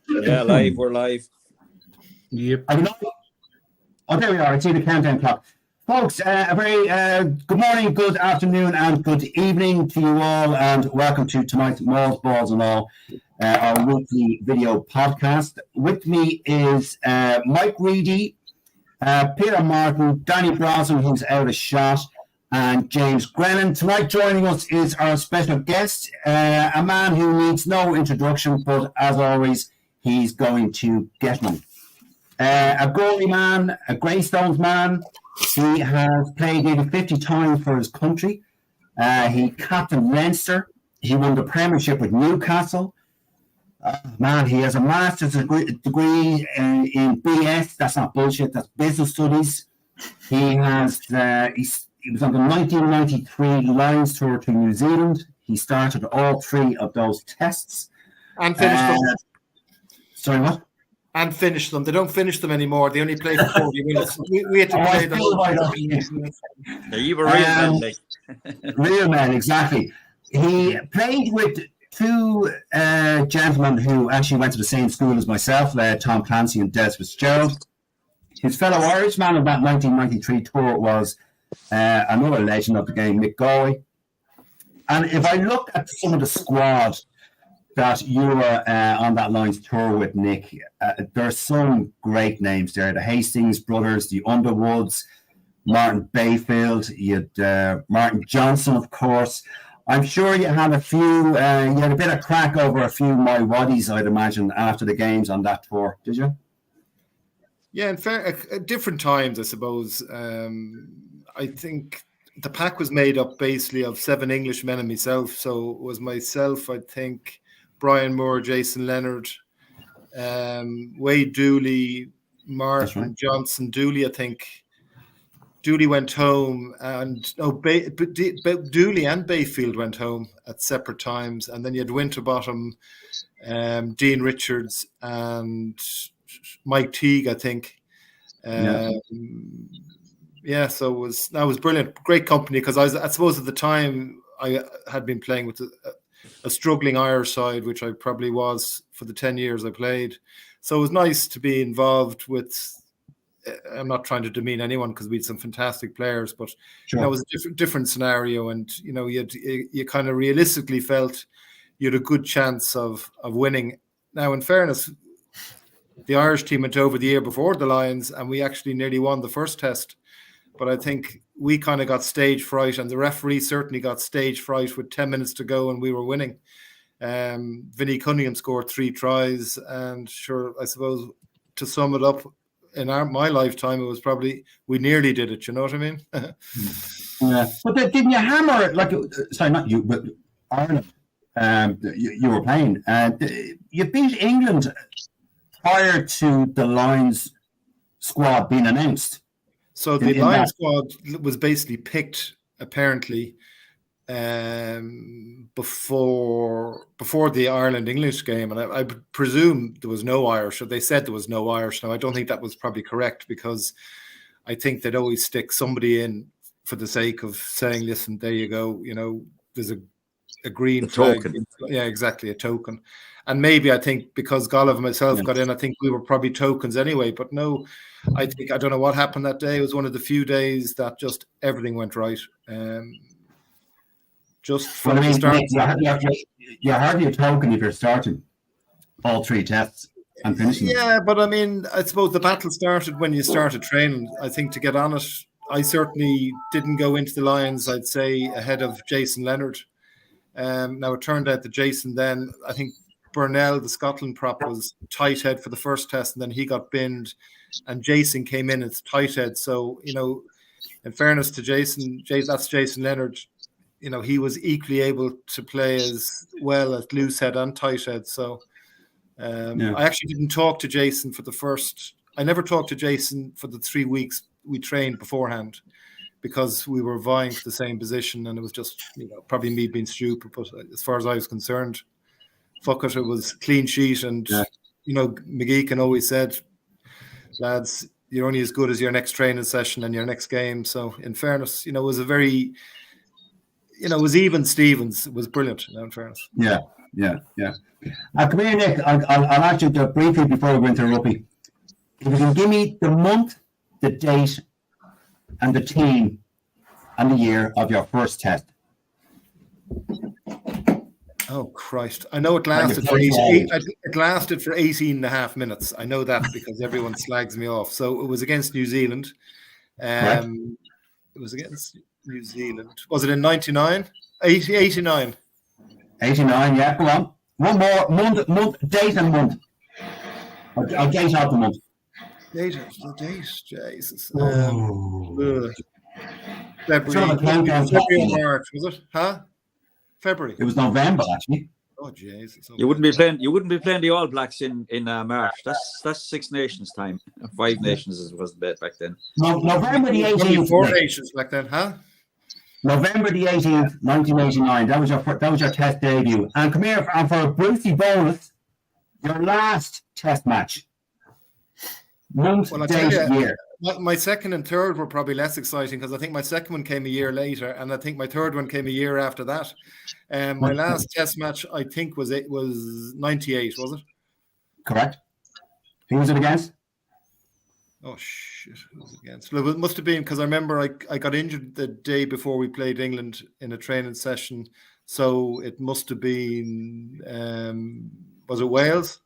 Yeah, live. We're live. Yep. Oh, there we are. I see the countdown clock. Folks, a very good morning, good afternoon, and good evening to you all, and welcome to tonight's Mauls, Balls and All, our weekly video podcast. With me is Mike Reedy, Peter Martin, Danny Brosnan, who's out of shot, and James Grennan. Tonight joining us is our special guest, a man who needs no introduction, but as always, he's going to get one. A goalie man, a Greystones man. He has played nearly 50 times for his country. He captained Leinster. He won the Premiership with Newcastle. Man, he has a master's degree in BS. That's not bullshit. That's business studies. He has. He was on the 1993 Lions tour to New Zealand. He started all three of those tests and finished them. Sorry, what? And finish them. They don't finish them anymore. They only play for 40 minutes. We had to play them. Yeah, you were real men, like. Real men, exactly. He played with two gentlemen who actually went to the same school as myself, Tom Clancy and Des Fitzgerald. His fellow Irishman of that 1993 tour was another legend of the game, Mick Galway. And if I look at some of the squad that you were on that Lions tour with, Nick, there are some great names there. The Hastings brothers, the Underwoods, Martin Bayfield, you had Martin Johnson, of course. I'm sure you had a few, you had a bit of crack over a few My Waddies, I'd imagine, after the games on that tour, did you? Yeah, in fair, at different times, I suppose. I think the pack was made up basically of 7 Englishmen and myself. So it was myself, I think, Brian Moore, Jason Leonard, Wade Dooley, Martin Johnson, Dooley, I think. Dooley went home, and Dooley and Bayfield went home at separate times. And then you had Winterbottom, Dean Richards, and Mike Teague, I think. So that was brilliant. Great company, because I suppose at the time I had been playing with a struggling Irish side, which I probably was for the 10 years I played. So it was nice to be involved with. I'm not trying to demean anyone, because we had some fantastic players, but sure. It was a different scenario, and you kind of realistically felt you had a good chance of winning. Now, in fairness, the Irish team went over the year before the Lions, and we actually nearly won the first test. But I think we kind of got stage fright, and the referee certainly got stage fright with 10 minutes to go, and we were winning. Vinnie Cunningham scored 3 tries, and sure, I suppose to sum it up, in my lifetime, it was probably, we nearly did it. You know what I mean? Yeah. But didn't you hammer, sorry, not you, but Ireland, you were playing. You beat England prior to the Lions squad being announced. So the Lions squad was basically picked, apparently, before the Ireland-English game, and I presume there was no Irish, or they said there was no Irish. Now, I don't think that was probably correct, because I think they'd always stick somebody in for the sake of saying, listen, there you go, there's a green flag. Token. Yeah, exactly, a token. And maybe, I think, because Golov and myself got in, I think we were probably tokens anyway, but no, I don't know what happened that day. It was one of the few days that just everything went right. Just from the start. You're hardly a token if you're starting all 3 tests and finishing. Yeah, but I mean, I suppose the battle started when you started training. I think, to get on it, I certainly didn't go into the Lions, I'd say, ahead of Jason Leonard. Now, it turned out that Jason then, I think Burnell, the Scotland prop, was tight head for the first test, and then he got binned, and Jason came in as tight head. So, in fairness to Jason, that's Jason Leonard. He was equally able to play as well at loose head and tight head. So I actually didn't talk to Jason I never talked to Jason for the 3 weeks we trained beforehand, because we were vying for the same position, and it was just, probably me being stupid. But as far as I was concerned, fuck it, it was clean sheet. And, McGee can always said, lads, you're only as good as your next training session and your next game. So in fairness, it was a very... it was even Stevens. It was brilliant, in fairness. Yeah. Come here, Nick. I'll ask you briefly before we go into rugby. If you can give me the month, the date, and the team and the year of your first test. Oh Christ! I know it lasted for it lasted for 18 and a half minutes. I know that because everyone slags me off. So it was against New Zealand. It was against New Zealand. Was it in 99? 89. 89, yeah, go on. One more month, date and month. Or date of the month. Date, Jesus. February or March, was it? Huh? February. It was November, actually. Oh Jesus! You wouldn't be playing the All Blacks in March. That's Six Nations time. 5 nations as was the back then. November the 18th. 4 nations back then, huh? November the 18th, 1989. That was your test debut. And come here, and for a Brucey bonus, your last test match. Month, date, year. My second and third were probably less exciting because I think my second one came a year later, and I think my third one came a year after that. My last test match, I think, was 98, was it? Correct. Who was it against? Oh shit! Who was it against? Well, it must have been because I remember I got injured the day before we played England in a training session, so it must have been. Was it Wales?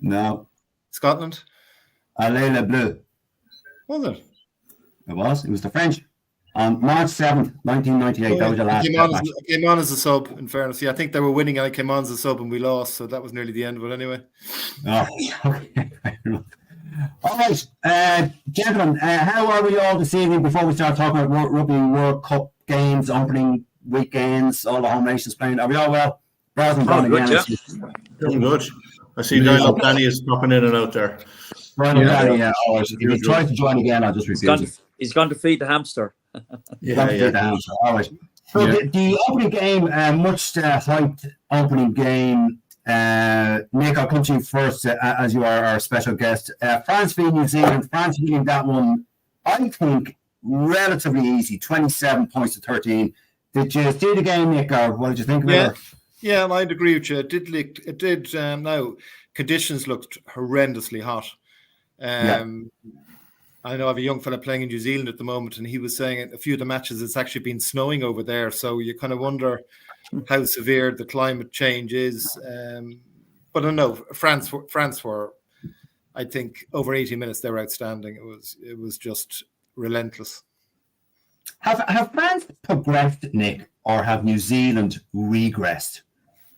No. Scotland. Allez le bleu. Was it? It was. It was the French. On March 7th, 1998, that was your last match. I came on as a sub, in fairness. Yeah, I think they were winning and I came on as a sub and we lost, so that was nearly the end of it anyway. Oh, okay. All right, gentlemen, how are we all this evening before we start talking about Rugby World Cup games, opening weekends, all the home nations playing? Are we all well? Doing good. I see Dial-Up Danny is popping in and out there. Danny, yeah. If he tries to join again, I'll just refuse. He's gone to feed the hamster. All right. So the opening game, much hyped opening game. Nick, I'll come to you first as you are our special guest. France v New Zealand. France winning that one, I think, relatively easy, 27 points to 13. Did you see the game, Nick, or what did you think of it? Yeah, I'd agree with you. It did. Now, conditions looked horrendously hot. I know I have a young fella playing in New Zealand at the moment, and he was saying a few of the matches it's actually been snowing over there. So you kind of wonder how severe the climate change is. But I don't know. France were, I think, over 80 minutes they were outstanding. It was just relentless. Have France progressed, Nick, or have New Zealand regressed?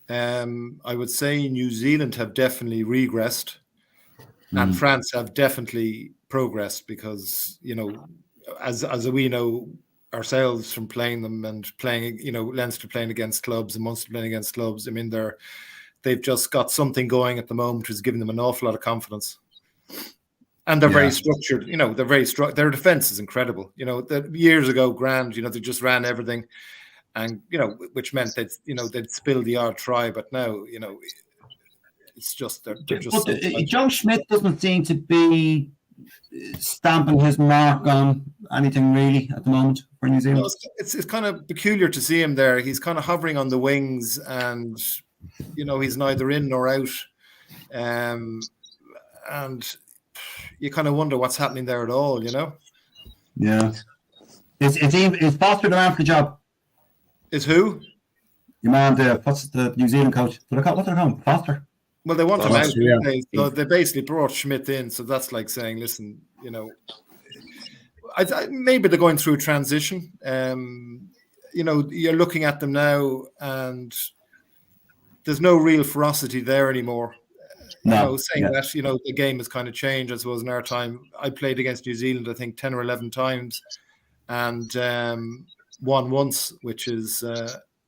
I would say New Zealand have definitely regressed, and France have definitely progressed because, as we know ourselves from playing them and playing, Leinster playing against clubs and Munster playing against clubs. I mean, they've just got something going at the moment which is giving them an awful lot of confidence. And they're very structured. They're very their defense is incredible. Years ago, they just ran everything, and which meant they'd spill the odd try. But now, it's just they're just. But Joe Schmidt doesn't seem to be stamping his mark on anything really at the moment for New Zealand. It's kind of peculiar to see him there. He's kind of hovering on the wings, and he's neither in nor out, and you kind of wonder what's happening there at all. Yeah. Is Foster the man for the job? Is who? Your man, what's the New Zealand coach? What do they call him? Foster? Well, they want him out. Yeah. So they basically brought Schmidt in. So that's like saying, listen, maybe they're going through a transition. You're looking at them now and there's no real ferocity there anymore. That, the game has kind of changed. I suppose in our time, I played against New Zealand, I think 10 or 11 times and won once, which is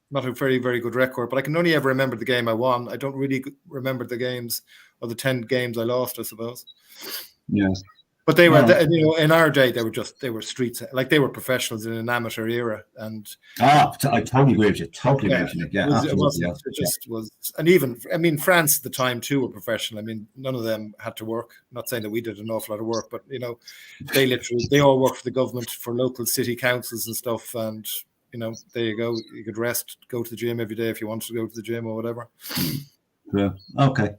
not a very, very good record, but I can only ever remember the game I won. I don't really remember the games or the 10 games I lost, I suppose. Yeah. But they were, in our day, they were streets, like they were professionals in an amateur era. And I totally agree with you. Yeah, it just was, and even, France at the time too were professional. I mean, none of them had to work. I'm not saying that we did an awful lot of work, but they all worked for the government, for local city councils and stuff, and there you go. You could rest, go to the gym every day if you wanted to go to the gym or whatever. Yeah. Okay.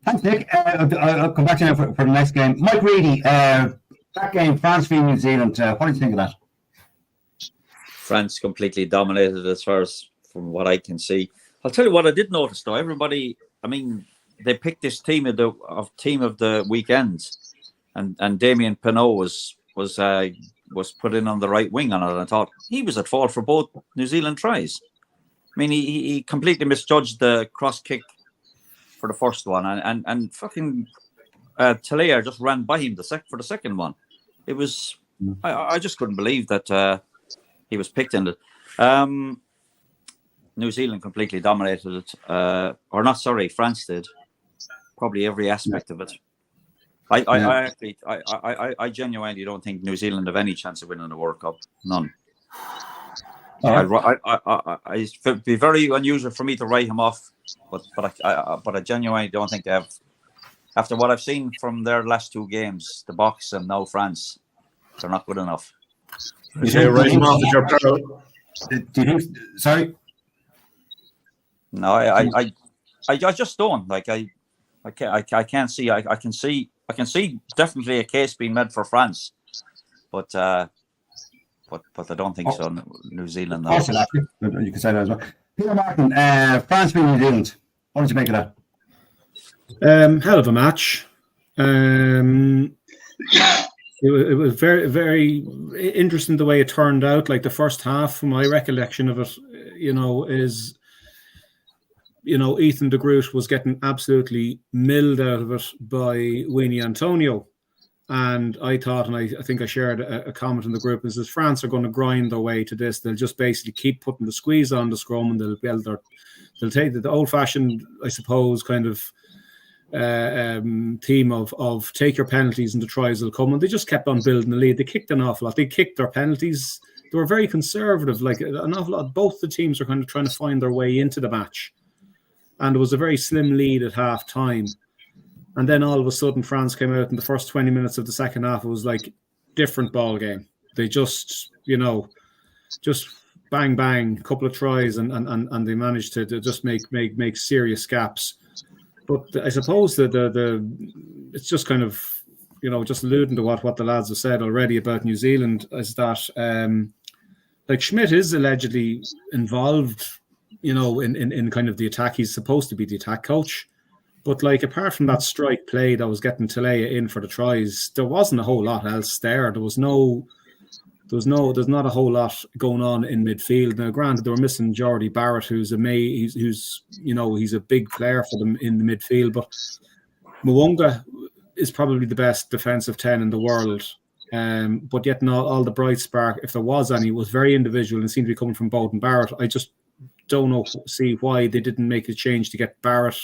Thanks, Nick. I'll come back to you now for the next game. Mike Reedy, that game, France v New Zealand. What do you think of that? France completely dominated as far as from what I can see. I'll tell you what I did notice though. Everybody, I mean, they picked this team of the weekend, and Damien Penaud was put in on the right wing on it. And I thought he was at fault for both New Zealand tries. I mean, he completely misjudged the cross kick for the first one, and fucking Talea just ran by him for the second one. It was I just couldn't believe that he was picked in it. New Zealand completely dominated it, France did probably every aspect of it. I genuinely don't think New Zealand have any chance of winning the World Cup. None. It'd be very unusual for me to write him off, but I genuinely don't think they have. After what I've seen from their last two games, the Box and now France, they're not good enough. Do you think? Sorry. No, I just don't like. I can't see. I can see definitely a case being made for France, but I don't think so. New Zealand. No. You can say that as well. Peter Martin, France v New Zealand. What did you make of that? Hell of a match. It was very, very interesting the way it turned out. Like the first half, my recollection of it, is, Ethan de Groot was getting absolutely milled out of it by Winnie Antonio. And I thought, and I think I shared a comment in the group, is that France are going to grind their way to this. They'll just basically keep putting the squeeze on the scrum, and they'll take the old-fashioned, I suppose, kind of theme of take your penalties and the tries will come. And they just kept on building the lead. They kicked an awful lot. They kicked their penalties. They were very conservative. Like an awful lot. Both the teams are kind of trying to find their way into the match. And it was a very slim lead at half time. And then all of a sudden, France came out in the first 20 minutes of the second half. It was like different ball game. They just, just bang, bang, couple of tries, and they managed to just make serious gaps. But I suppose that it's just kind of, just alluding to what the lads have said already about New Zealand, is that like Schmidt is allegedly involved, in kind of the attack. He's supposed to be the attack coach. But like apart from that strike play that was getting Talea in for the tries, there wasn't a whole lot else there. There's not a whole lot going on in midfield. Now, granted, they were missing Jordy Barrett, who's a big player for them in the midfield. But Mwanga is probably the best defensive 10 in the world. But yet, not all the bright spark, if there was any, was very individual and seemed to be coming from Bowden Barrett. I just don't see why they didn't make a change to get Barrett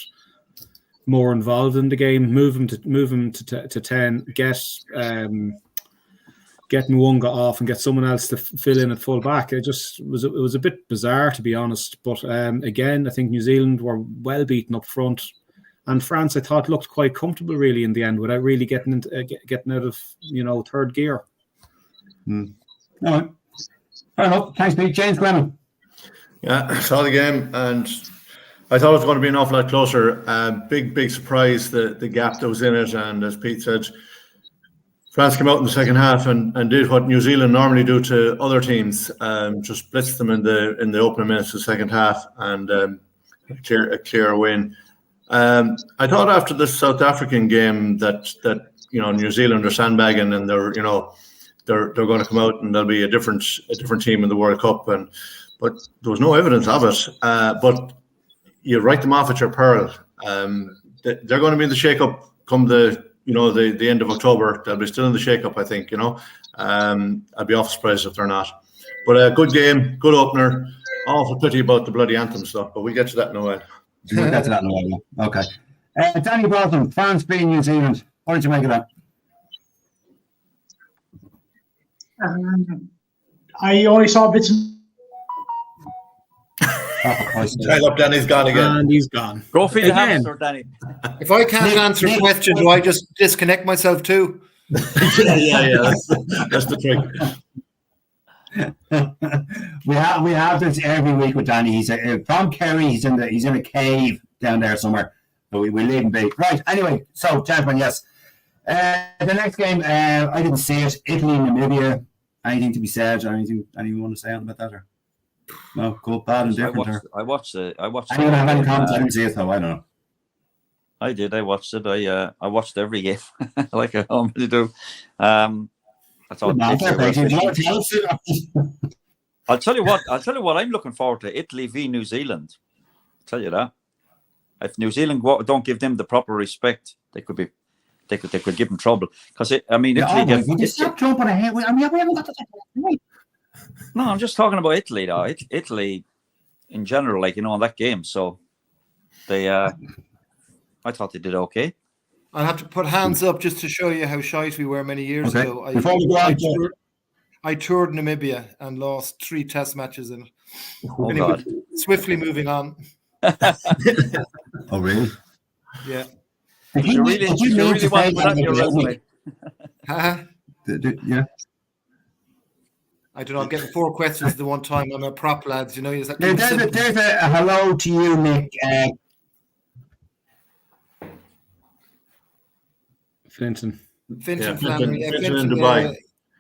more involved in the game, move him to 10, get Mwanga off and get someone else to fill in at full back. It was a bit bizarre, to be honest. But again, I think New Zealand were well beaten up front, and France, I thought, looked quite comfortable really in the end without really getting out of third gear. All right, fair enough. Thanks, Pete. James Glennon. Yeah, I saw the game and I thought it was going to be an awful lot closer. Big surprise, the gap that was in it. And as Pete said, France came out in the second half and did what New Zealand normally do to other teams, just blitzed them in the opening minutes of the second half and a clear win. I thought after the South African game that New Zealand are sandbagging and they're going to come out and there'll be a different team in the World Cup, but there was no evidence of it. But you write them off at your peril. They're going to be in the shake-up come the end of October. They'll be still in the shake-up, I think. I'd be awful surprised if they're not. But a good game, good opener. Awful pity about the bloody anthem stuff, but we'll get to that in a while. We'll get to that in a while. Okay. Danny Broughton, France v New Zealand. What did you make of that? I only saw bits. Tied up, Danny's gone again. And he's gone. Go feed the hamster, Danny. If I can't answer a question, do I just disconnect myself too? yeah. That's the trick. we have this every week with Danny. He's from Kerry. He's in a cave down there somewhere. But we leave him be. Right. Anyway, so gentlemen, yes. The next game, I didn't see it. Italy, Namibia. Anything to be said? Or anything anyone want to say about that? Or no, good, bad, and different. I watched. Anyone have any comments? I didn't see it, though. I don't know. I did. I watched it. I watched every game like I normally do. I thought. I'll tell you what. I'm looking forward to Italy v New Zealand. I'll tell you that. If New Zealand don't give them the proper respect, they could give them trouble. Because Italy gets. Stop jumping ahead. We haven't got to talk about it. No, I'm just talking about Italy though. Italy, in general, in that game. So they, I thought they did okay. I'll have to put hands up just to show you how shite we were many years ago. I toured Namibia and lost 3 test matches in it. Oh, God. Swiftly moving on. Oh, really? Yeah. Did you really want that in your resume? Yeah. I don't know. I'm getting 4 questions at the one time. I'm a prop, lads. You know, there's a hello to you, Nick. Flinton. Flinton in Dubai.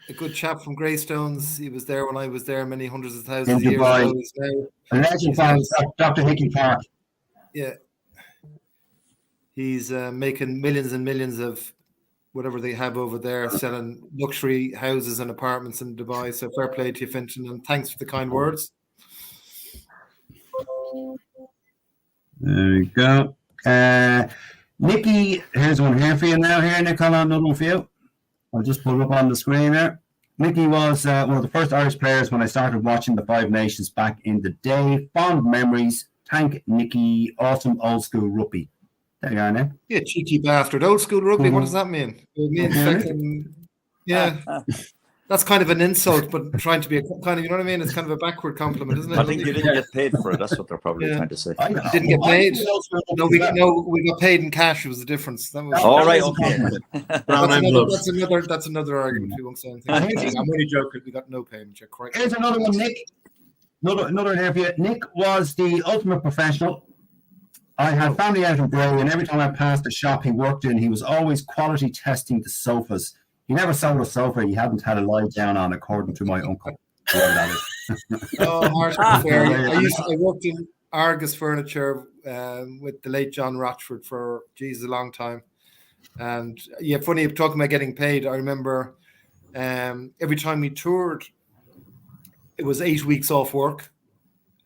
A good chap from Greystones. He was there when I was there many hundreds of thousands of years ago. A legend fan, Dr. Hickey Park. Yeah. He's making millions and millions of whatever they have over there, selling luxury houses and apartments in Dubai. So fair play to you, Finton, and thanks for the kind words. There we go. Nicky, here's one here for you now. Here, Nick, hold on, another one for you. I'll just pull it up on the screen there. Nicky was one of the first Irish players when I started watching the Five Nations back in the day. Fond memories. Thank Nicky. Awesome old school rugby. There you are now. Yeah, cheeky bastard. Old school rugby, what does that mean? It means that's kind of an insult, but trying to be a kind of, you know what I mean? It's kind of a backward compliment, isn't it? I think you didn't get paid for it. That's what they're probably trying to say. You didn't get paid? No, we got paid in cash. It was the difference. That was, all right, okay. That's another argument. We won't say anything. I'm only joking. We got no payment. You're correct. Here's another one, Nick. Another here for you. Nick was the ultimate professional. I had family out in Bray, and every time I passed the shop he worked in, he was always quality testing the sofas. He never sold a sofa he hadn't had a lie down on, according to my uncle. Harsh and fair. I worked in Argus Furniture with the late John Rochford for a long time. And funny talking about getting paid. I remember every time we toured, it was 8 weeks off work,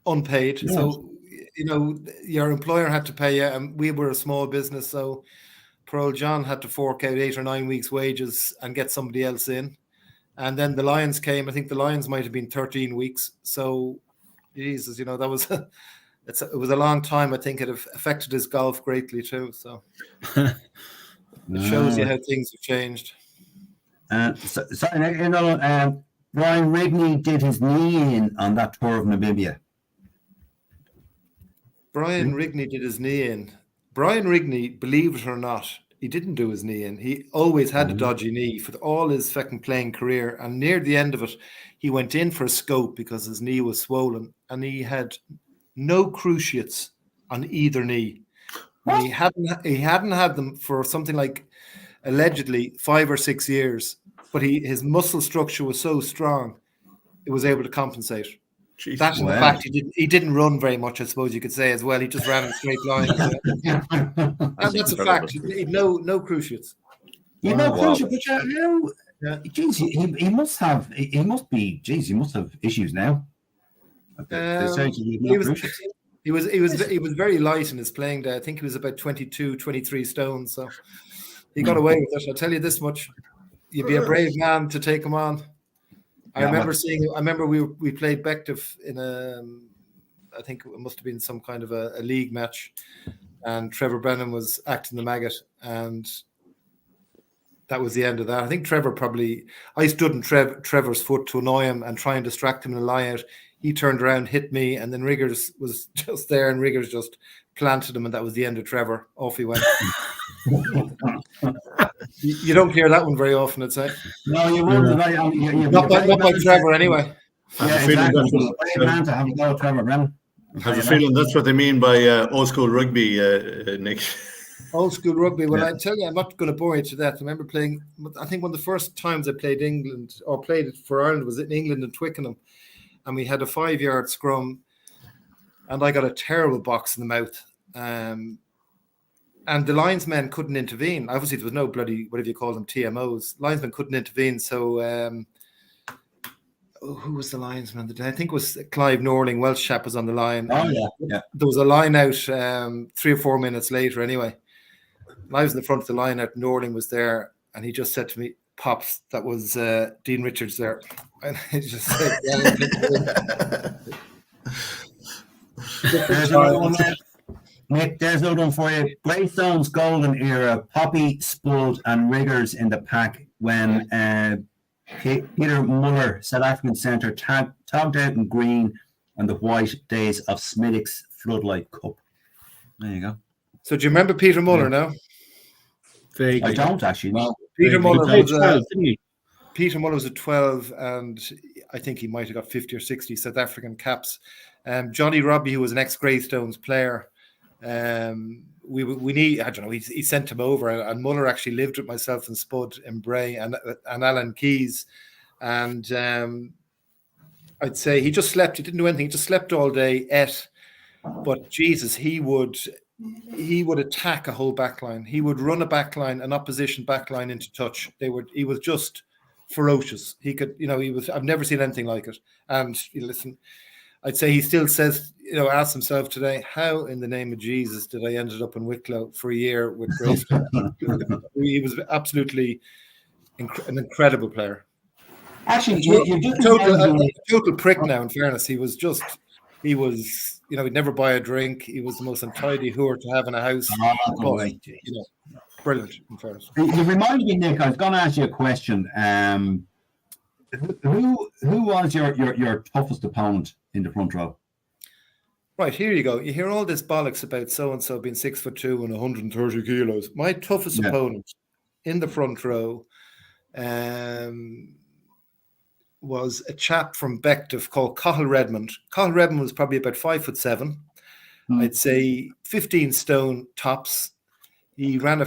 unpaid. Yeah. So your employer had to pay you, and we were a small business, so poor old John had to fork out 8 or 9 weeks' wages and get somebody else in. And then the Lions came. I think the Lions might have been 13 weeks. So, Jesus, that was it was a long time. I think it affected his golf greatly too. So it shows you how things have changed. Brian Rigney did his knee in on that tour of Namibia. Brian Rigney did his knee in. Brian Rigney, believe it or not, he didn't do his knee in. He always had a dodgy knee for all his fucking playing career. And near the end of it, he went in for a scope because his knee was swollen, and he had no cruciates on either knee. And he hadn't had them for something like allegedly 5 or 6 years. But his muscle structure was so strong, it was able to compensate. Jeez, that and the fact he didn't run very much, I suppose you could say as well. He just ran in straight lines. That's a fact. No cruciates. Cruciates, but geez, he must have issues now. He was very light in his playing day. I think he was about 22, 23 stone. So he got away with it. I'll tell you this much: you'd be a brave man to take him on. I remember we played Bective in I think it must have been some kind of a league match, and Trevor Brennan was acting the maggot, and that was the end of that. I think I stood in Trevor's foot to annoy him and try and distract him in a lie out. He turned around, hit me, and then Riggers was just there, and Riggers just planted him, and that was the end of Trevor. Off he went. You don't hear that one very often, I'd say. No, you won't. Not by Trevor, anyway. I Yeah, have a feeling exactly. that's Great man to have a go, Trevor Brennan. I have a feeling that's what they mean by old school rugby, Nick. Old school rugby. Well, Yeah. I tell you, I'm not going to bore you to death. I remember playing. I think one of the first times I played England or played it for Ireland was in England and Twickenham, and we had a 5-yard scrum, and I got a terrible box in the mouth. And the linesmen couldn't intervene. Obviously, there was no bloody, whatever you call them, TMOs. Linesmen couldn't intervene. So, who was the linesman? I think it was Clive Norling, Welsh chap, was on the line. Oh, yeah. There was a line out 3 or 4 minutes later anyway. And I was in the front of the line out. Norling was there, and he just said to me, "Pops, that was Dean Richards there." And he just said, There's another one there. Nick, there's another one for you. Greystone's golden era, Poppy, Spud, and Riggers in the pack when Peter Muller, South African centre, tagged out in green and the white days of Smithick's Floodlight Cup. There you go. So, do you remember Peter Muller now? Vaguely. I don't actually know. Peter Muller He played was 12, didn't he? Peter Muller was at 12, and I think he might have got 50 or 60 South African caps. Johnny Robbie, who was an ex-Greystones player, we need, I don't know, he sent him over, and Muller actually lived with myself and Spud in Bray and Alan Keys, and I'd say he just slept. He didn't do anything. He just slept all day, ate. But Jesus, he would attack a whole backline. He would run a backline, an opposition backline into touch. He was just ferocious. He could, I've never seen anything like it. And listen, I'd say he still says, asks himself today, how in the name of Jesus did I ended up in Wicklow for a year with Grace? He was absolutely an incredible player. Actually, you just a total prick now, in fairness. He was, he'd never buy a drink. He was the most untidy whoer to have in a house. Brilliant, in fairness. You reminded me, Nick, I was going to ask you a question. Who was your toughest opponent in the front row? Right, here you go. You hear all this bollocks about so-and-so being 6'2" and 130 kilos. My toughest opponent in the front row was a chap from Bective called Cathal Redmond. Cathal Redmond was probably about 5'7". I'd say 15 stone tops. He ran I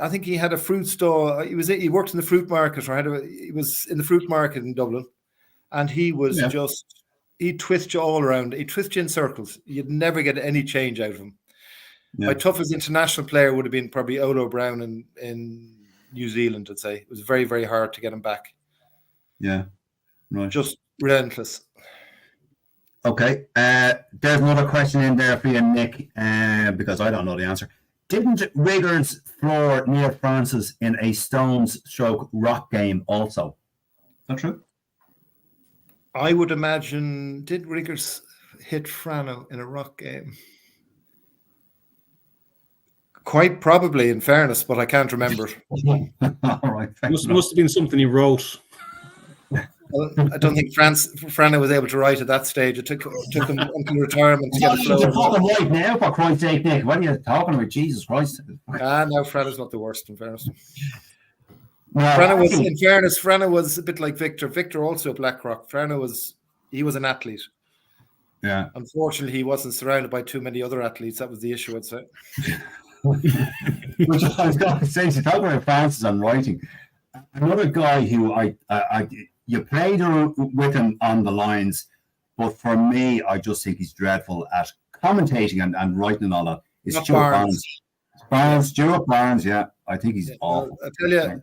think he had a fruit store. He worked in the fruit market, he was in the fruit market in Dublin, and he was he'd twist you all around. He'd twist you in circles. You'd never get any change out of him. My toughest international player would have been probably Olo Brown in New Zealand, I'd say. It was very, very hard to get him back. Yeah. Right. Just relentless. Okay. There's another question in there for you, Nick, because I don't know the answer. Didn't Riggers floor Neil Francis in a Stones / Rock game also? Is that true? I would imagine, did Riggers hit Frano in a Rock game? Quite probably, in fairness, but I can't remember. All right. Must have been something he wrote. Well, I don't think Frano was able to write at that stage. It took him until retirement to get a flow. You're talking right now, for Christ's sake, Nick. What are you talking about? Jesus Christ. No, Frano's not the worst, in fairness. No, Frano was a bit like Victor. Victor also at Blackrock. Frano was an athlete. Yeah. Unfortunately, he wasn't surrounded by too many other athletes. That was the issue, I'd say. Which I was going to say, to talk about Francis and writing, another guy who you played with him on the lines, but for me, I just think he's dreadful at commentating and writing and all that. Is Stuart Barnes. Stuart Barnes, yeah. I think he's awful. I tell you,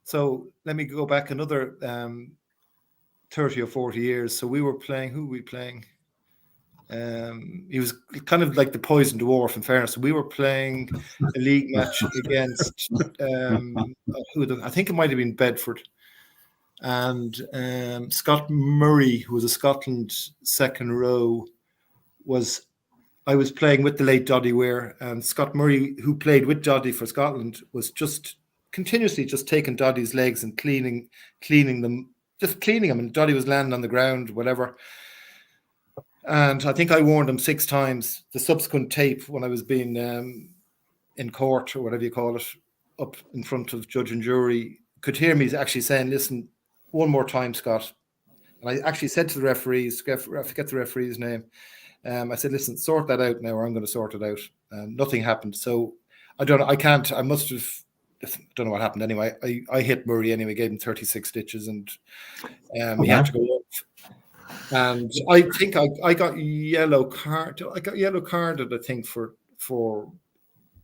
so let me go back another 30 or 40 years. So we were playing, who were we playing? He was kind of like the Poison Dwarf, in fairness. We were playing a league match against, I think it might have been Bedford. And Scott Murray, who was a Scotland second row, I was playing with the late Doddy Weir, and Scott Murray, who played with Doddy for Scotland, was just continuously just taking Doddy's legs and cleaning them, and Doddy was landing on the ground, whatever. And I think I warned him 6 times. The subsequent tape, when I was being in court, or whatever you call it, up in front of judge and jury, could hear me actually saying, listen, one more time, Scott, And I actually said to the referees, I forget the referee's name, I said, listen, sort that out now, or I'm going to sort it out. And nothing happened. So I don't know. I must have, I don't know what happened anyway. I hit Murray anyway, gave him 36 stitches, and he had to go off. And I think I got yellow card. I got yellow carded, I think, for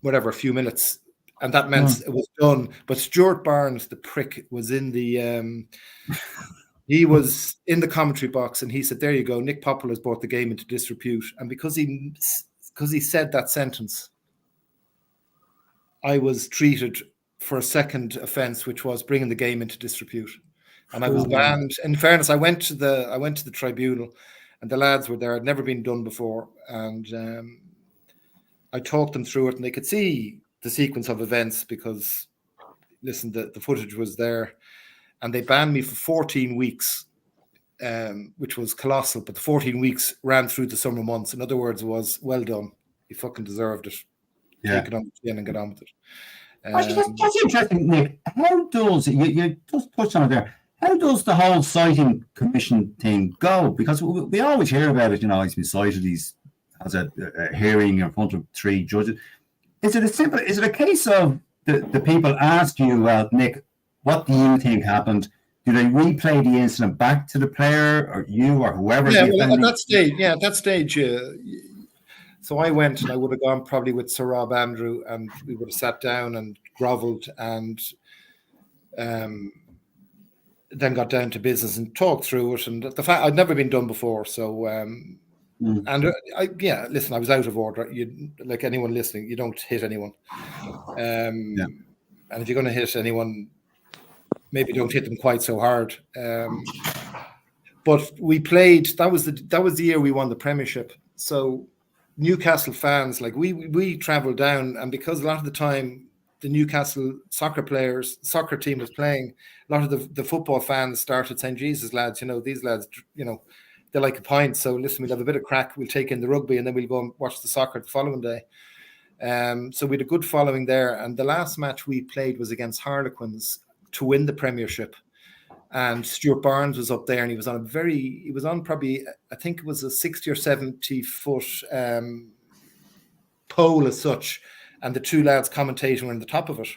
whatever, a few minutes. And that meant it was done. But Stuart Barnes, the prick, was in the he was in the commentary box, and he said, there you go, Nick Popple has brought the game into disrepute. And because he said that sentence, I was treated for a second offence, which was bringing the game into disrepute. And I was banned. In fairness, I went to the tribunal, and the lads were there. I'd never been done before. And I talked them through it, and they could see the sequence of events because, listen, the footage was there. And they banned me for 14 weeks, which was colossal. But the 14 weeks ran through the summer months. In other words, it was, well done. You fucking deserved it. Yeah. Take it on the chin and get on with it. Actually, that's interesting, Nick. How does, you just touched on it there, how does the whole citing commission thing go? Because we always hear about it, he's been cited, he's has a hearing in front of 3 judges. Is it a case of the people ask you, well, Nick, what do you think happened? Do they replay the incident back to the player or you or whoever? Yeah, well, at that stage, so I went, and I would have gone probably with Sir Rob Andrew, and we would have sat down and grovelled and then got down to business and talked through it. And the fact I'd never been done before, so and listen, I was out of order. You, like anyone listening, you don't hit anyone, and if you're going to hit anyone, maybe don't hit them quite so hard. But we played. That was the year we won the Premiership. So Newcastle fans, like we travelled down, and because a lot of the time the Newcastle soccer team was playing, a lot of the football fans started saying, Jesus, lads, these lads, they like a pint. So listen, we'll have a bit of crack. We'll take in the rugby, and then we'll go and watch the soccer the following day. So we had a good following there. And the last match we played was against Harlequins to win the Premiership. And Stuart Barnes was up there, and he was on probably, I think it was a 60 or 70 foot pole as such. And the 2 lads commentating were on the top of it.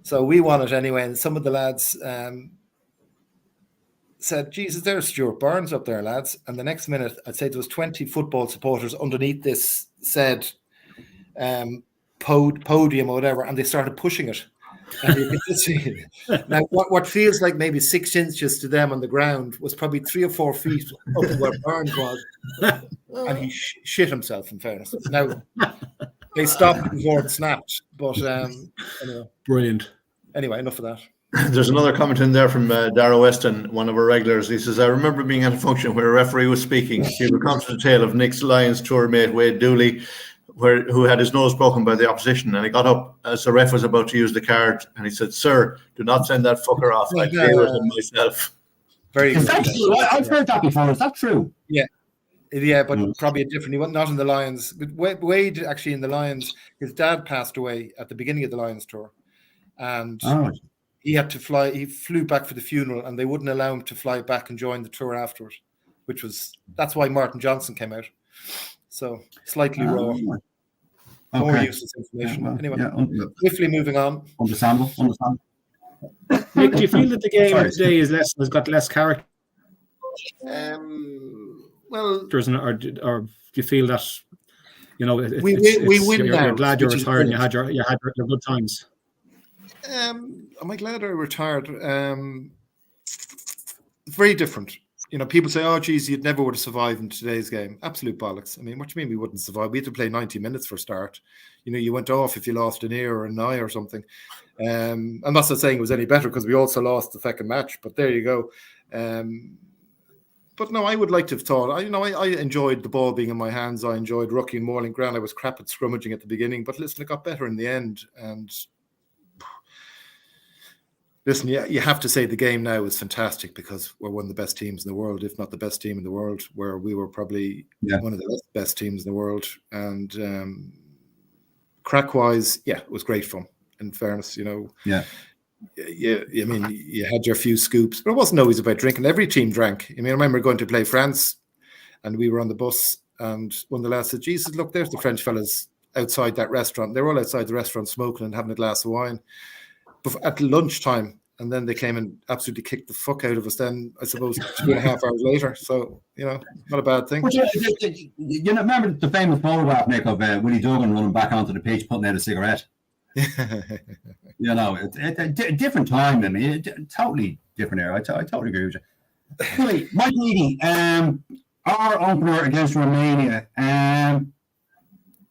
So we won it anyway. And some of the lads said, Jesus, there's Stuart Barnes up there, lads. And the next minute, I'd say there was 20 football supporters underneath this said podium or whatever, and they started pushing it. And you could just see, now, what feels like maybe 6 inches to them on the ground was probably 3 or 4 feet up to where Barnes was. And he shit himself, in fairness. Now, they stopped before it snapped. But anyway. Brilliant. Anyway, enough of that. There's another comment in there from Dara Weston, one of our regulars. He says, I remember being at a function where a referee was speaking. He recounted the tale of Nick's Lions tour mate, Wade Dooley, who had his nose broken by the opposition. And he got up as the ref was about to use the card. And he said, sir, do not send that fucker off. I deal with him myself. Very Is good. that true? I've heard that before. Is that true? Yeah, but probably a different. He was not in the Lions. But Wade, actually, in the Lions, his dad passed away at the beginning of the Lions tour. And he had to fly. He flew back for the funeral, and they wouldn't allow him to fly back and join the tour afterwards, that's why Martin Johnson came out. So slightly raw. More useless information. Anyway, swiftly moving on. Understandable. Nick, do you feel that the game today has got less character? Well, or do you feel that we win now? You're glad you're retired and you had your good times. Am I glad I retired? Very different. People say, "Oh, geez, you'd never would have survived in today's game." Absolute bollocks. I mean, what do you mean we wouldn't survive? We had to play 90 minutes for a start. You went off if you lost an ear or an eye or something. I'm not saying it was any better because we also lost the second match, but there you go. But no, I would like to have thought. I enjoyed the ball being in my hands. I enjoyed rucking and mauling ground. I was crap at scrummaging at the beginning, but listen, it got better in the end. And listen, you have to say the game now is fantastic because we're one of the best teams in the world, if not the best team in the world, where we were probably one of the best teams in the world. And crack-wise, it was great fun, in fairness, I mean, you had your few scoops, but it wasn't always about drinking. Every team drank. I mean, I remember going to play France, and we were on the bus, and one of the lads said, "Jesus, look, there's the French fellas outside that restaurant. They were all outside the restaurant smoking and having a glass of wine at lunchtime." And then they came and absolutely kicked the fuck out of us. Then I suppose 2.5 hours later. So not a bad thing. But you remember the famous photograph, Nick, of Willie Duggan running back onto the pitch, putting out a cigarette. It's a different time. I mean, totally different era. I totally agree with you. Anyway, Mike Eady, our opener against Romania,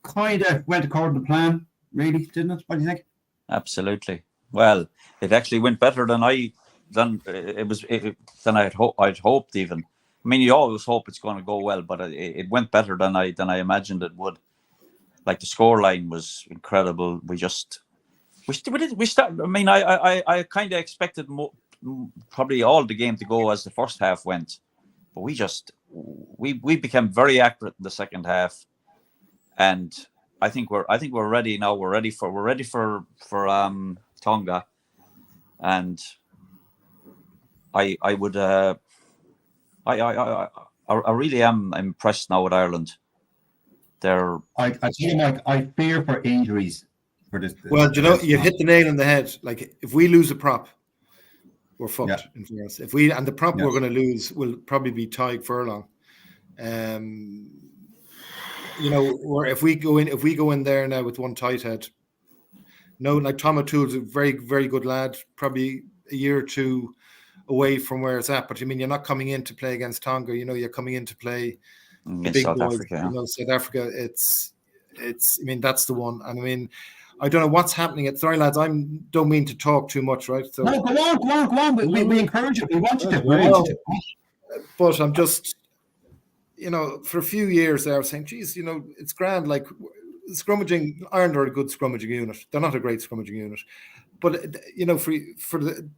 kind of went according to plan, really, didn't it? What do you think? Absolutely. Well, it actually went better than I'd hoped even. I mean, you always hope it's going to go well, but it went better than I imagined it would. Like the scoreline was incredible. We start. I mean, I kind of expected probably all the game to go as the first half went, but we became very accurate in the second half, and I think we're ready now. We're ready for Tonga, and I really am impressed now with Ireland. I tell you, Mike, I fear for injuries for this. Well, you hit the nail on the head. Like if we lose a prop, we're fucked. In fairness, the prop we're going to lose will probably be Tyg Furlong. Or if we go in there now with one tight head. No, like Tom O'Toole's a very, very good lad, probably a year or two away from where it's at. But I mean, you're not coming in to play against Tonga. You're coming in to play big South boys. Africa. South Africa. It's. I mean, that's the one. And I mean, I don't know what's happening. Sorry, lads, don't mean to talk too much, right? So no, go on. We encourage you. We want you to. But I'm just, for a few years there, I was saying, geez, it's grand. Like scrummaging, Ireland are a good scrummaging unit. They're not a great scrummaging unit, but for the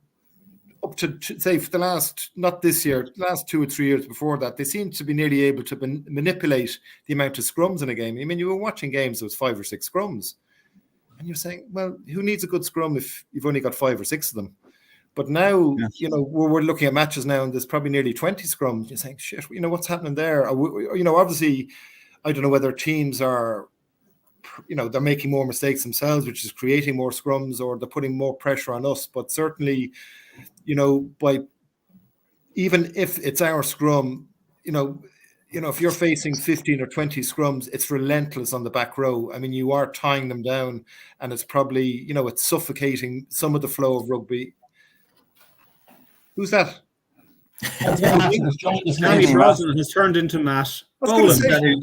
up to say for the last, not this year, last 2 or 3 years before that, they seem to be nearly able to manipulate the amount of scrums in a game. I mean, you were watching games that was 5 or 6 scrums, and you're saying, well, who needs a good scrum if you've only got 5 or 6 of them? But now, we're looking at matches now, and there's probably nearly 20 scrums. You're saying, shit, what's happening there? Obviously, I don't know whether teams are, they're making more mistakes themselves, which is creating more scrums, or they're putting more pressure on us. But certainly, by even if it's our scrum, if you're facing 15 or 20 scrums, it's relentless on the back row. I mean, you are tying them down, and it's probably, it's suffocating some of the flow of rugby. Who's that? Danny Brosnan has turned into Matt Boland. Danny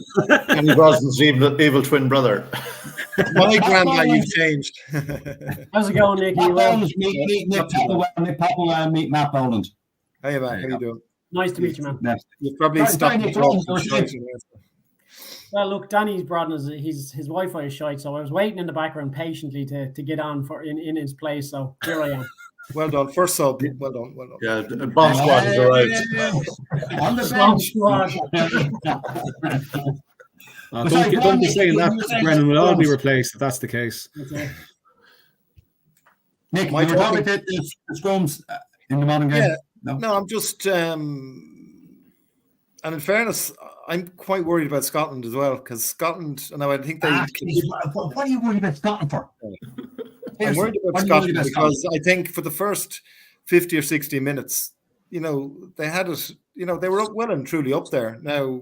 Brosnan's evil twin brother. My grandma, you've changed. How's it going, Nick? Nick Popple, meet Matt Boland. Hey, Matt, how you doing? Nice to meet you, man. You've probably stopped the talk. Well, look, Danny's brought us his Wi-Fi is shite, so I was waiting in the background patiently to get on in his place. So here I am. Well done. First sub. Well done. Yeah, the bomb squad has arrived. On the Bomb squad. Don't be saying that. Brennan will all be replaced if that's the case. Okay. Nick, you were talking about the scrums in the modern game? Yeah. No, I'm just... and in fairness, I'm quite worried about Scotland as well, because Scotland... I think they... What are you worried about Scotland for? I'm worried about Scotland because I think for the first 50 or 60 minutes, they had it, they were well and truly up there. Now,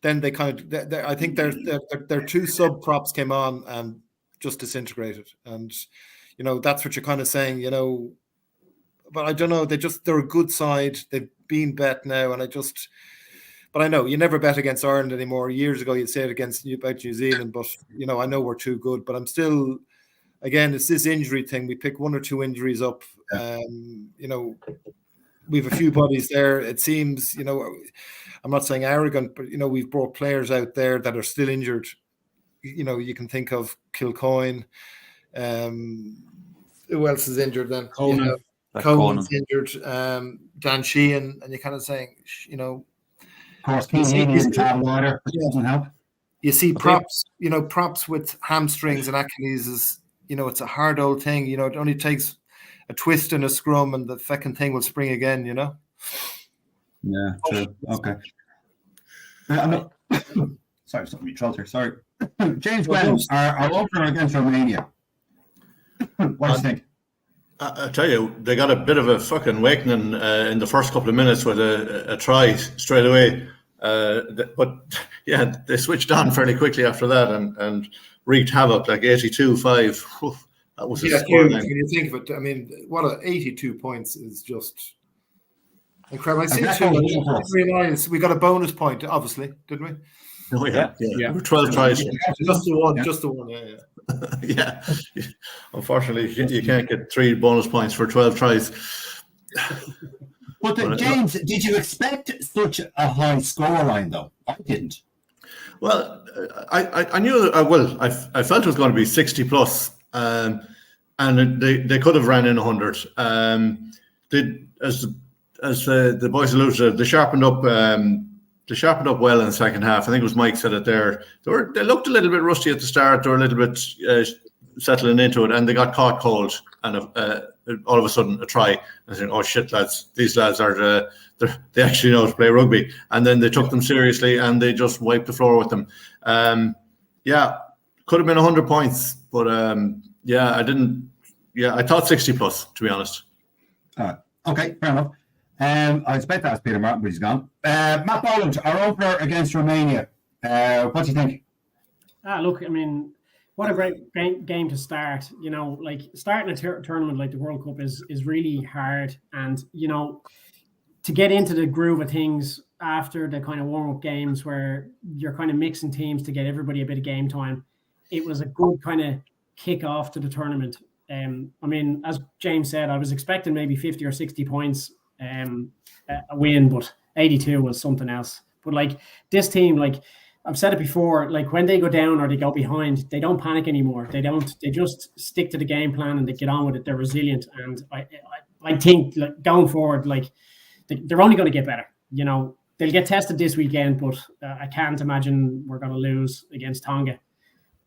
then they I think their 2 sub props came on and just disintegrated. And, that's what you're kind of saying, but I don't know. They're a good side. They've been bet now. And but I know you never bet against Ireland anymore. Years ago, you'd say it about New Zealand, but, I know we're too good, but I'm still... Again, it's this injury thing. We pick 1 or 2 injuries up. We've a few bodies there. It seems, I'm not saying arrogant, but, we've brought players out there that are still injured. You can think of Kilcoyne. Who else is injured then? Conan's injured. Dan Sheehan. And you're kind of saying, Of course, Keane travel water, which doesn't help. You see props, props with hamstrings and Achilles is, it's a hard old thing. It only takes a twist in a scrum and the fucking thing will spring again, you know? Yeah, true. Okay. Sorry, something you throat here. Sorry. James Glenn, our opener against Romania. What do you think? I tell you, they got a bit of a fucking awakening in the first couple of minutes with a try straight away. But yeah, they switched on fairly quickly after that and wreaked havoc, like 82-5. That was a score. When you think of it, I mean, 82 points is just incredible. I see we got a bonus point, obviously, didn't we? Oh yeah. 12 tries. Just the one, yeah. Yeah. Unfortunately, you can't get 3 bonus points for 12 tries. But James, did you expect such a high scoreline though? I didn't. Well, I knew. I felt it was going to be 60 plus, and they could have ran in 100. As the boys alluded to, they sharpened up. They sharpened up well in the second half. I think it was Mike said it there. They looked a little bit rusty at the start. They were a little bit settling into it, and they got caught cold. And all of a sudden, a try. I said, "Oh shit, lads! These lads are they actually know to play rugby." And then they took them seriously, and they just wiped the floor with them. Yeah, could have been 100 points, but yeah, I didn't. Yeah, I thought 60 plus, to be honest. Okay, fair enough. I expect that was Peter Martin, but he's gone. Matt Boland, our opener against Romania. What do you think? Look, I mean, what a great game to start. You know, like starting a tournament like the World Cup is really hard. And, you know, to get into the groove of things after the kind of warm-up games where you're kind of mixing teams to get everybody a bit of game time, it was a good kind of kick off to the tournament. I mean, as James said, I was expecting maybe 50 or 60 points a win, but 82 was something else. But like this team, like I've said it before, like when they go down or they go behind, they don't panic anymore. They just stick to the game plan and they get on with it. They're resilient. And I think like going forward, like they're only going to get better. You know, they'll get tested this weekend, but I can't imagine we're going to lose against Tonga.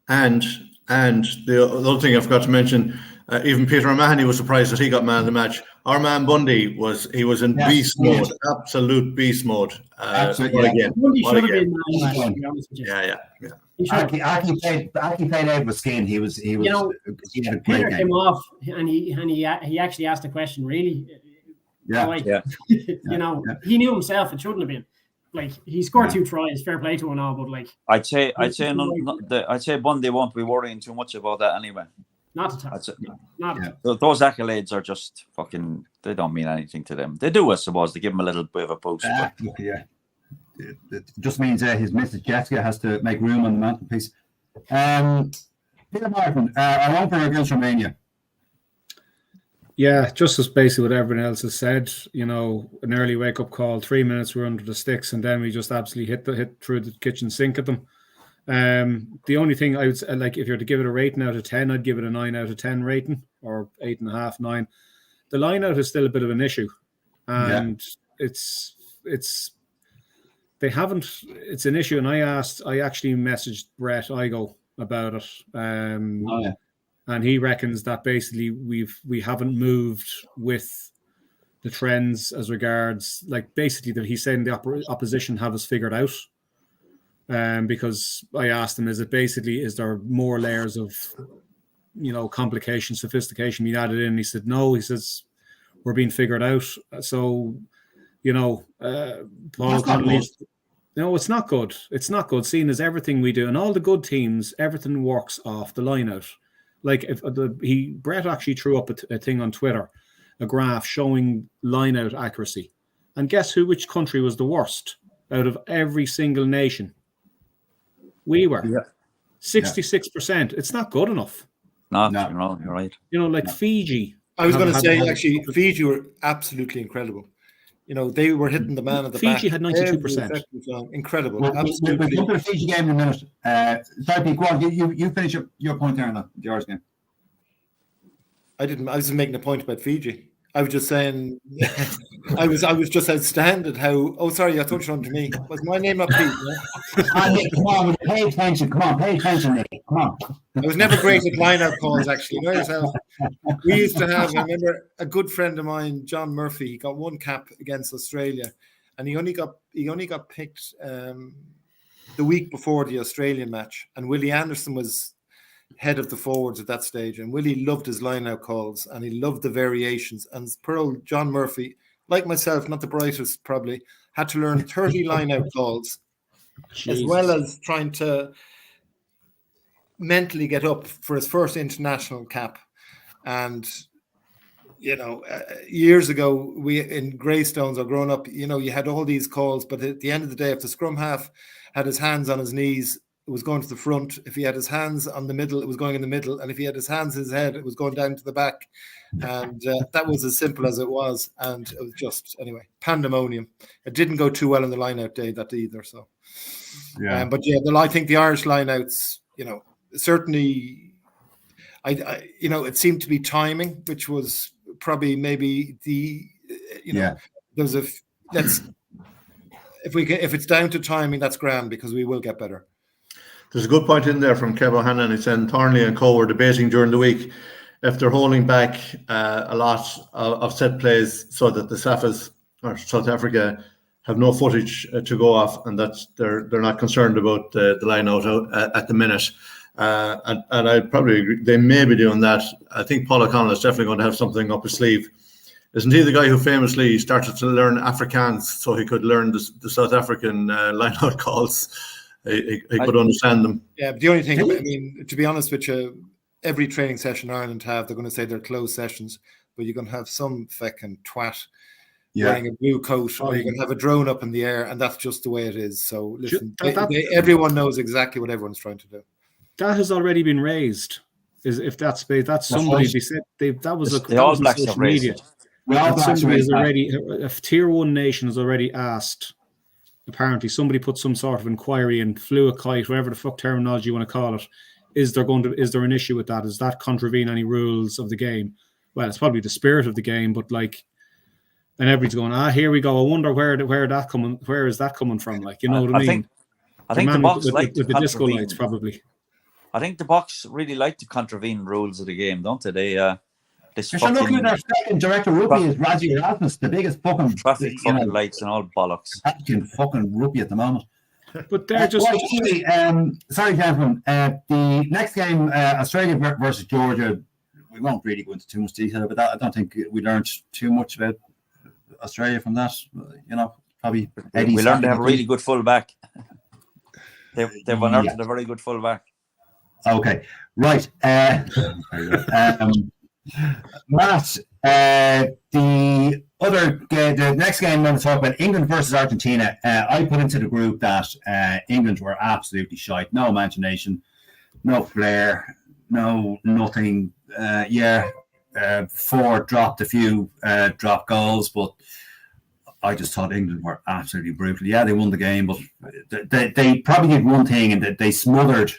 And the other thing I forgot to mention, even Peter O'Mahony was surprised that he got man of the match. Our man Bundy was in beast mode, absolute beast mode. Absolutely. Again, Bundy should have been man of the match, to be honest with you. Yeah. Aki played out with skin. He had a great Peter game. came off and he actually asked a question, really? Yeah. You know, he knew himself it shouldn't have been. Like he scored 2 tries, fair play to him and all, but like I'd say Bundy won't be worrying too much about that anyway. Not at all. Those accolades are just fucking. They don't mean anything to them. They do, I suppose. They give him a little bit of a boost. Yeah. It just means his Mrs. Jessica has to make room on the mantelpiece. Peter Martin, our opener against Romania. Yeah, just as basically what everyone else has said. You know, an early wake-up call. 3 minutes we're under the sticks, and then we just absolutely hit through the kitchen sink at them. The only thing I would say, like, if you're to give it a rating out of 10, I'd give it a 9 out of 10 rating, or 8.5, 9. The line out is still a bit of an issue, and it's an issue. And I actually messaged Brett Igo about it. And he reckons that basically we haven't moved with the trends as regards, like, basically that he's saying the opposition have us figured out. Because I asked him, is there more layers of, you know, complication, sophistication being added in? He said no. He says we're being figured out. So, you know, Paul Connolly's. No, it's not good. It's not good. Seeing as everything we do and all the good teams, everything works off the line out. Like Brett actually threw up a thing on Twitter, a graph showing line out accuracy, and guess which country was the worst out of every single nation? We were 66%. It's not good enough. No, you're right. You know, like Fiji. I was going to say actually, Fiji were absolutely incredible. You know, they were hitting the man at the back. Fiji had 92%. Incredible. We'll come to the Fiji game in a minute. Sorry, go on. You finish your point there on the Irish game. I didn't. I was making a point about Fiji. I was just saying, I was just outstanding how. Oh, sorry, I thought you were on to me. Was my name not Pete? No? Nick, come on, pay attention. Come on, pay attention, Nick. Come on. I was never great at line-out calls, actually. You know yourself. We used to have. I remember a good friend of mine, John Murphy. He got one cap against Australia, and he only got picked the week before the Australian match. And Willie Anderson was head of the forwards at that stage, and Willie loved his line-out calls, and he loved the variations. And poor old John Murphy, like myself, not the brightest probably, had to learn 30 line-out calls, as well as trying to mentally get up for his first international cap. And years ago, we in Greystones or growing up, you had all these calls, but at the end of the day, if the scrum half had his hands on his knees, it was going to the front. If he had his hands on the middle, it was going in the middle. And if he had his hands in his head, it was going down to the back. And that was as simple as it was. And it was just, anyway, pandemonium. It didn't go too well on the line-out day that either. So, Yeah. I think the Irish line-outs, certainly, it seemed to be timing, which was probably maybe there's if it's down to timing, that's grand, because we will get better. There's a good point in there from Kev O'Hanlon. He said Thornley and co were debating during the week if they're holding back a lot of set plays so that the Saffas or South Africa have no footage to go off, and that they're not concerned about the line out at the minute. And I probably agree. They may be doing that. I think Paul O'Connell is definitely going to have something up his sleeve. Isn't he the guy who famously started to learn Afrikaans so he could learn the South African line-out calls? He could understand them. Yeah, but the only thing, I mean, to be honest with you, every training session Ireland have, they're going to say they're closed sessions, but you're going to have some feckin' twat wearing a blue coat, or you're going to have a drone up in the air, and that's just the way it is. So listen, everyone knows exactly what everyone's trying to do. That has already been raised. That's somebody. They said that was the All Blacks have raised it. Somebody has already, a tier 1 nation has already asked. Apparently, somebody put some sort of inquiry and flew a kite, whatever the fuck terminology you want to call it. Is there an issue with that? Does that contravene any rules of the game? Well, it's probably the spirit of the game, but and everybody's going, here we go. I wonder where is that coming from? What I mean? I think the Box with the disco lights, probably. I think the Box really like to contravene rules of the game, don't they? They're looking at their second director rookie is Raji Erasmus, the biggest fucking traffic lights and all bollocks. Fucking rookie at the moment. But they're just sorry, gentlemen. The next game, Australia versus Georgia, we won't really go into too much detail about that. I don't think we learned too much about Australia from that. Probably we learned to have a really good fullback. They've unearthed a very good fullback. Okay, right. Matt, the next game I'm going to talk about, England versus Argentina. I put into the group that England were absolutely shite. No imagination, no flair, no nothing. Ford dropped a few drop goals, but I just thought England were absolutely brutal. Yeah, they won the game, but they probably did one thing, and they smothered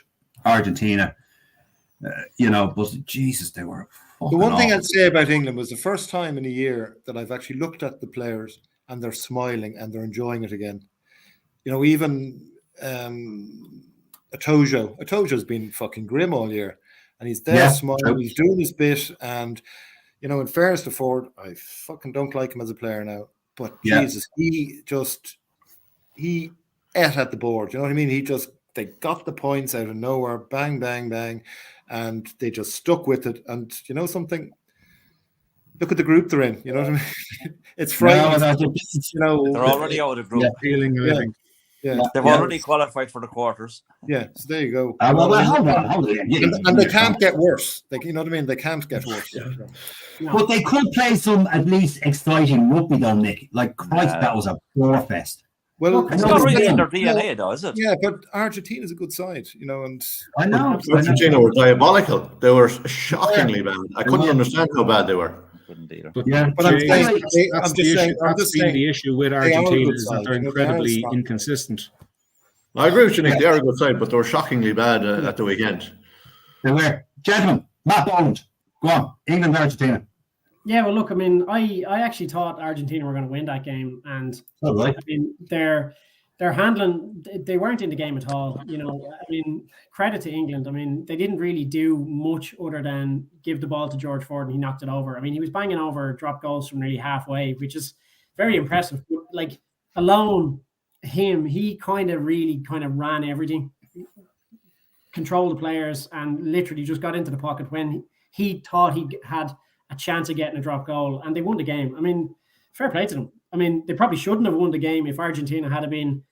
Argentina. But Jesus, they were. The one thing I'd say about England was the first time in a year that I've actually looked at the players and they're smiling and they're enjoying it again. Even Atojo's been fucking grim all year, and he's there smiling, he's doing his bit, and in fairness to Ford, I fucking don't like him as a player now, but Jesus, he ate at the board. You know what I mean? They got the points out of nowhere, bang, bang, bang. And they just stuck with it. And something? Look at the group they're in. You know what I mean? It's frightening. They're already out of group. Yeah. They've already qualified for the quarters. Yeah, so there you go. Hold on. And they can't get worse. You know what I mean? They can't get worse. But they could play some at least exciting rugby, though, Nick. Christ, that was a bore fest. Well, it's not really in their DNA, though, is it? Yeah, but Argentina's a good side, and I know. Argentina were diabolical. They were shockingly bad. I couldn't understand how bad they were. Couldn't either. But I'm just saying the issue with Argentina is that they're incredibly inconsistent. I agree with you, Nick. They are a good side, but they were shockingly bad at the weekend. They were. Gentlemen, Matt Boland, go on. England, Argentina. Yeah, well, look, I mean, I actually thought Argentina were going to win that game, and I mean, their handling, they weren't in the game at all. You know, I mean, credit to England. I mean, they didn't really do much other than give the ball to George Ford and he knocked it over. I mean, he was banging over drop goals from nearly halfway, which is very impressive. But like alone, he kind of ran everything, controlled the players, and literally just got into the pocket when he thought he had a chance of getting a drop goal, and they won the game. I mean, fair play to them. I mean, they probably shouldn't have won the game if Argentina had been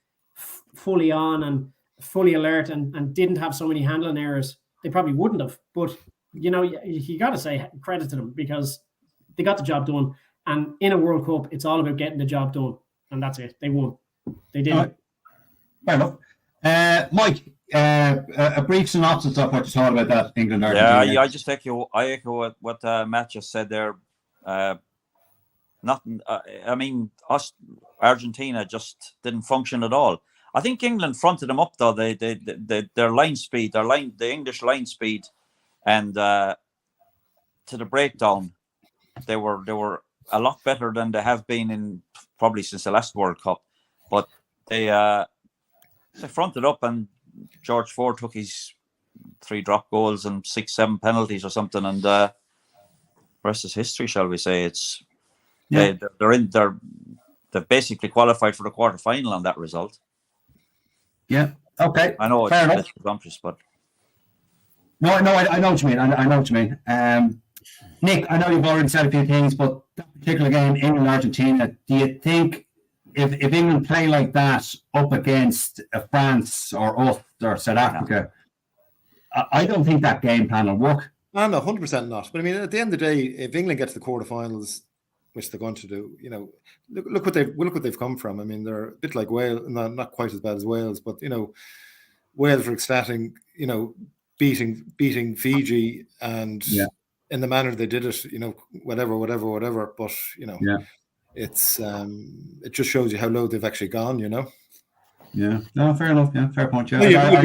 fully on and fully alert and didn't have so many handling errors. They probably wouldn't have. But, you know, you got to say credit to them because they got the job done. And in a World Cup, it's all about getting the job done. And that's it. They won. They did. Right. Fair enough. Mike, a brief synopsis of what you thought about that England Argentina. Yeah, I just echo what Matt just said there. Nothing. I mean, Argentina just didn't function at all. I think England fronted them up though. Their line speed, the English line speed, and to the breakdown, they were a lot better than they have been in probably since the last World Cup. But they fronted up, and George Ford took his 3 drop goals and 6-7 penalties or something, and the rest is history, shall we say? It's they've basically qualified for the quarter final on that result. Yeah. Okay. I know it's a bit presumptuous, but no, I know what you mean. I know what you mean. Nick, I know you've already said a few things, but that particular game, England Argentina, do you think if England play like that up against France or us or South Africa, I don't think that game plan will work. No, 100% not. But I mean, at the end of the day, if England get to the quarterfinals, which they're going to do, you know, look what they've come from. I mean, they're a bit like Wales, not quite as bad as Wales, but you know, Wales were ecstatic, you know, beating Fiji and in the manner they did it, you know, whatever. But you know, it's it just shows you how low they've actually gone, you know. Yeah, no, fair enough. Yeah, fair point. Yeah, I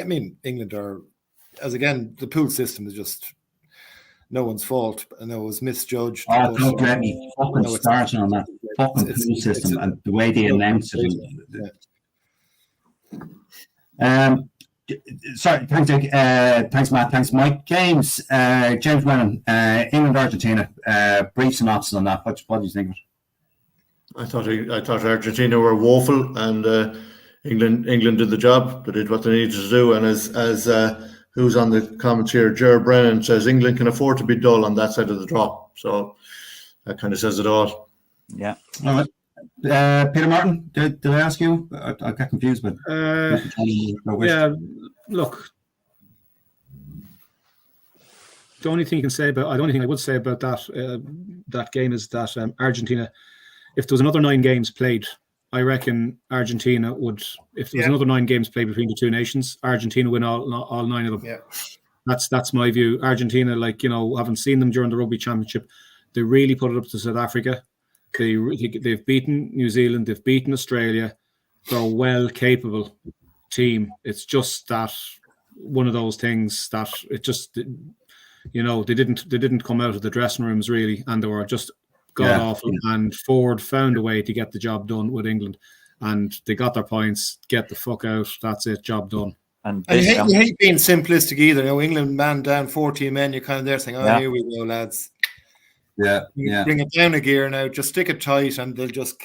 mean, England are, as again, the pool system is just no one's fault. I know it was misjudged. Oh, don't get me fucking started on that fucking pool system and the way they announced it. Sorry, thanks, thanks, Matt. Thanks, Mike. James Brennan, England, Argentina. Brief synopsis on that. What do you think of it? I thought Argentina were woeful, and England did the job. They did what they needed to do, and as who's on the comments here, Ger Brennan says England can afford to be dull on that side of the draw. So that kind of says it all. Yeah. All right. Peter Martin, did I ask you? I got confused, but yeah. Look, the only thing I would say about that game is that Argentina, if there was another 9 games played, I reckon Argentina would. If there was another 9 games played between the two nations, Argentina win all 9 of them. Yeah, that's my view. Argentina, like, you know, haven't seen them during the Rugby Championship. They really put it up to South Africa. They've beaten New Zealand. They've beaten Australia. They're a well capable team. It's just that one of those things that it just, you know, they didn't come out of the dressing rooms really, and they were just god awful. And Ford found a way to get the job done with England, and they got their points. Get the fuck out. That's it. Job done. And you hate being simplistic either. You know, England man down 14 men. You're kind of there saying, "Oh, here we go, lads." Bring it down a gear now. Just stick it tight, and we'll just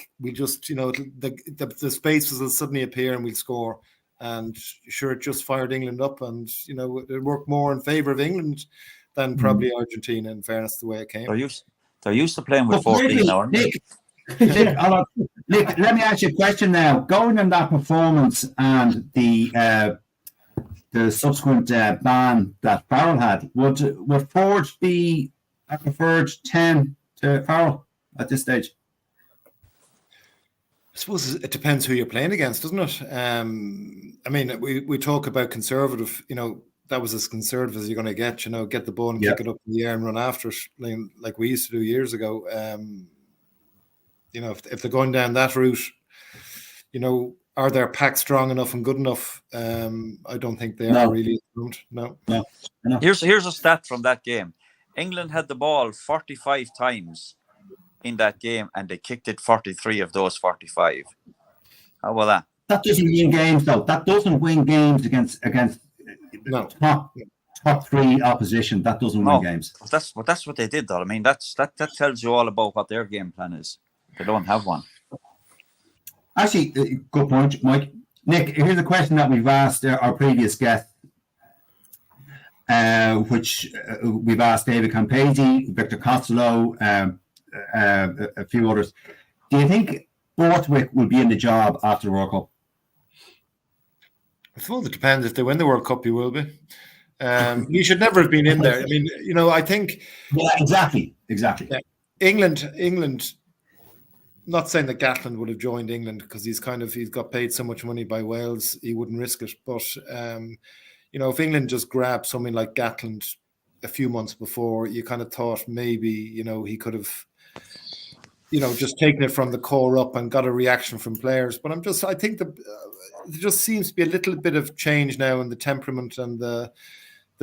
you know, the spaces will suddenly appear, and we'll score. And sure, it just fired England up, and you know, it worked more in favour of England than probably Argentina. In fairness, the way it came. They're used to playing with 14 now, aren't they? Nick, let me ask you a question now. Going on that performance and the subsequent ban that Farrell had, would Ford be a preferred 10 to Farrell at this stage? I suppose it depends who you're playing against, doesn't it? I mean, we talk about conservative, you know, that was as conservative as you're going to get, you know, get the ball and kick it up in the air and run after it, like we used to do years ago. You know, if they're going down that route, you know, are their packs strong enough and good enough? I don't think they are really. No. Here's a stat from that game. England had the ball 45 times in that game, and they kicked it 43 of those 45. How about that? That doesn't win games, though. That doesn't win games against No. top three opposition. That doesn't win games. But that's what they did, though. I mean, that tells you all about what their game plan is. They don't have one. Actually, good point, Mike. Nick, here's a question that we've asked our previous guest, which we've asked David Campesi, Victor Costello, a few others. Do you think Borthwick will be in the job after the World Cup? I suppose it depends. If they win the World Cup, he will be. He should never have been in there. I mean, I think. Yeah, exactly. Yeah. England. Not saying that Gatland would have joined England because he's got paid so much money by Wales, he wouldn't risk it. But if England just grabbed something like Gatland a few months before, you kind of thought maybe he could have just taken it from the core up and got a reaction from players. But I think there just seems to be a little bit of change now in the temperament and the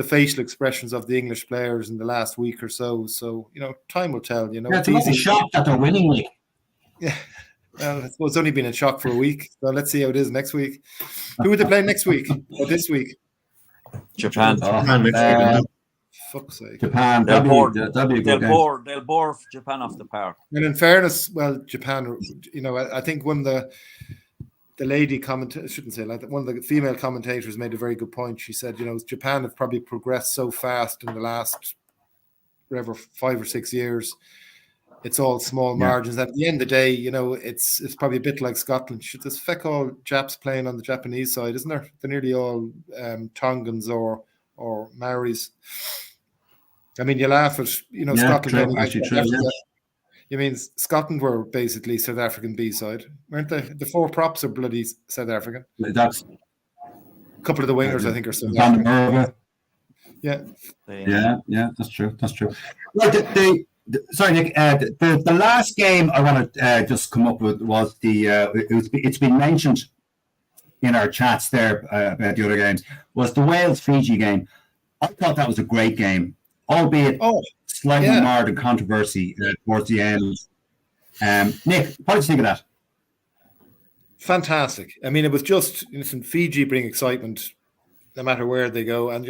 facial expressions of the English players in the last week or so. So, time will tell. It's a shock that they're winning league. Yeah. Well, I suppose it's only been in shock for a week. So let's see how it is next week. Who are they playing next week or this week? Japan. Fuck's sake. Japan. They'll bore Japan off the park. And in fairness, well, Japan, I think when the lady commentator, I shouldn't say like that, one of the female commentators made a very good point. She said, Japan have probably progressed so fast in the last 5 or 6 years. It's all small margins. At the end of the day, it's probably a bit like Scotland. There's feck all Japs playing on the Japanese side, isn't there? They're nearly all Tongans or Maoris. I mean, you laugh at Scotland. True. You mean Scotland were basically South African B-side, weren't they? The 4 props are bloody South African. That's a couple of the wingers, I think, are South African. Yeah, that's true. Right, sorry, Nick. The last game I want to just come up with was it's been mentioned in our chats there about the other games, was the Wales-Fiji game. I thought that was a great game, albeit slightly marred in controversy towards the end. Nick, what did you think of that? Fantastic. I mean, it was just, Fiji bring excitement no matter where they go. And,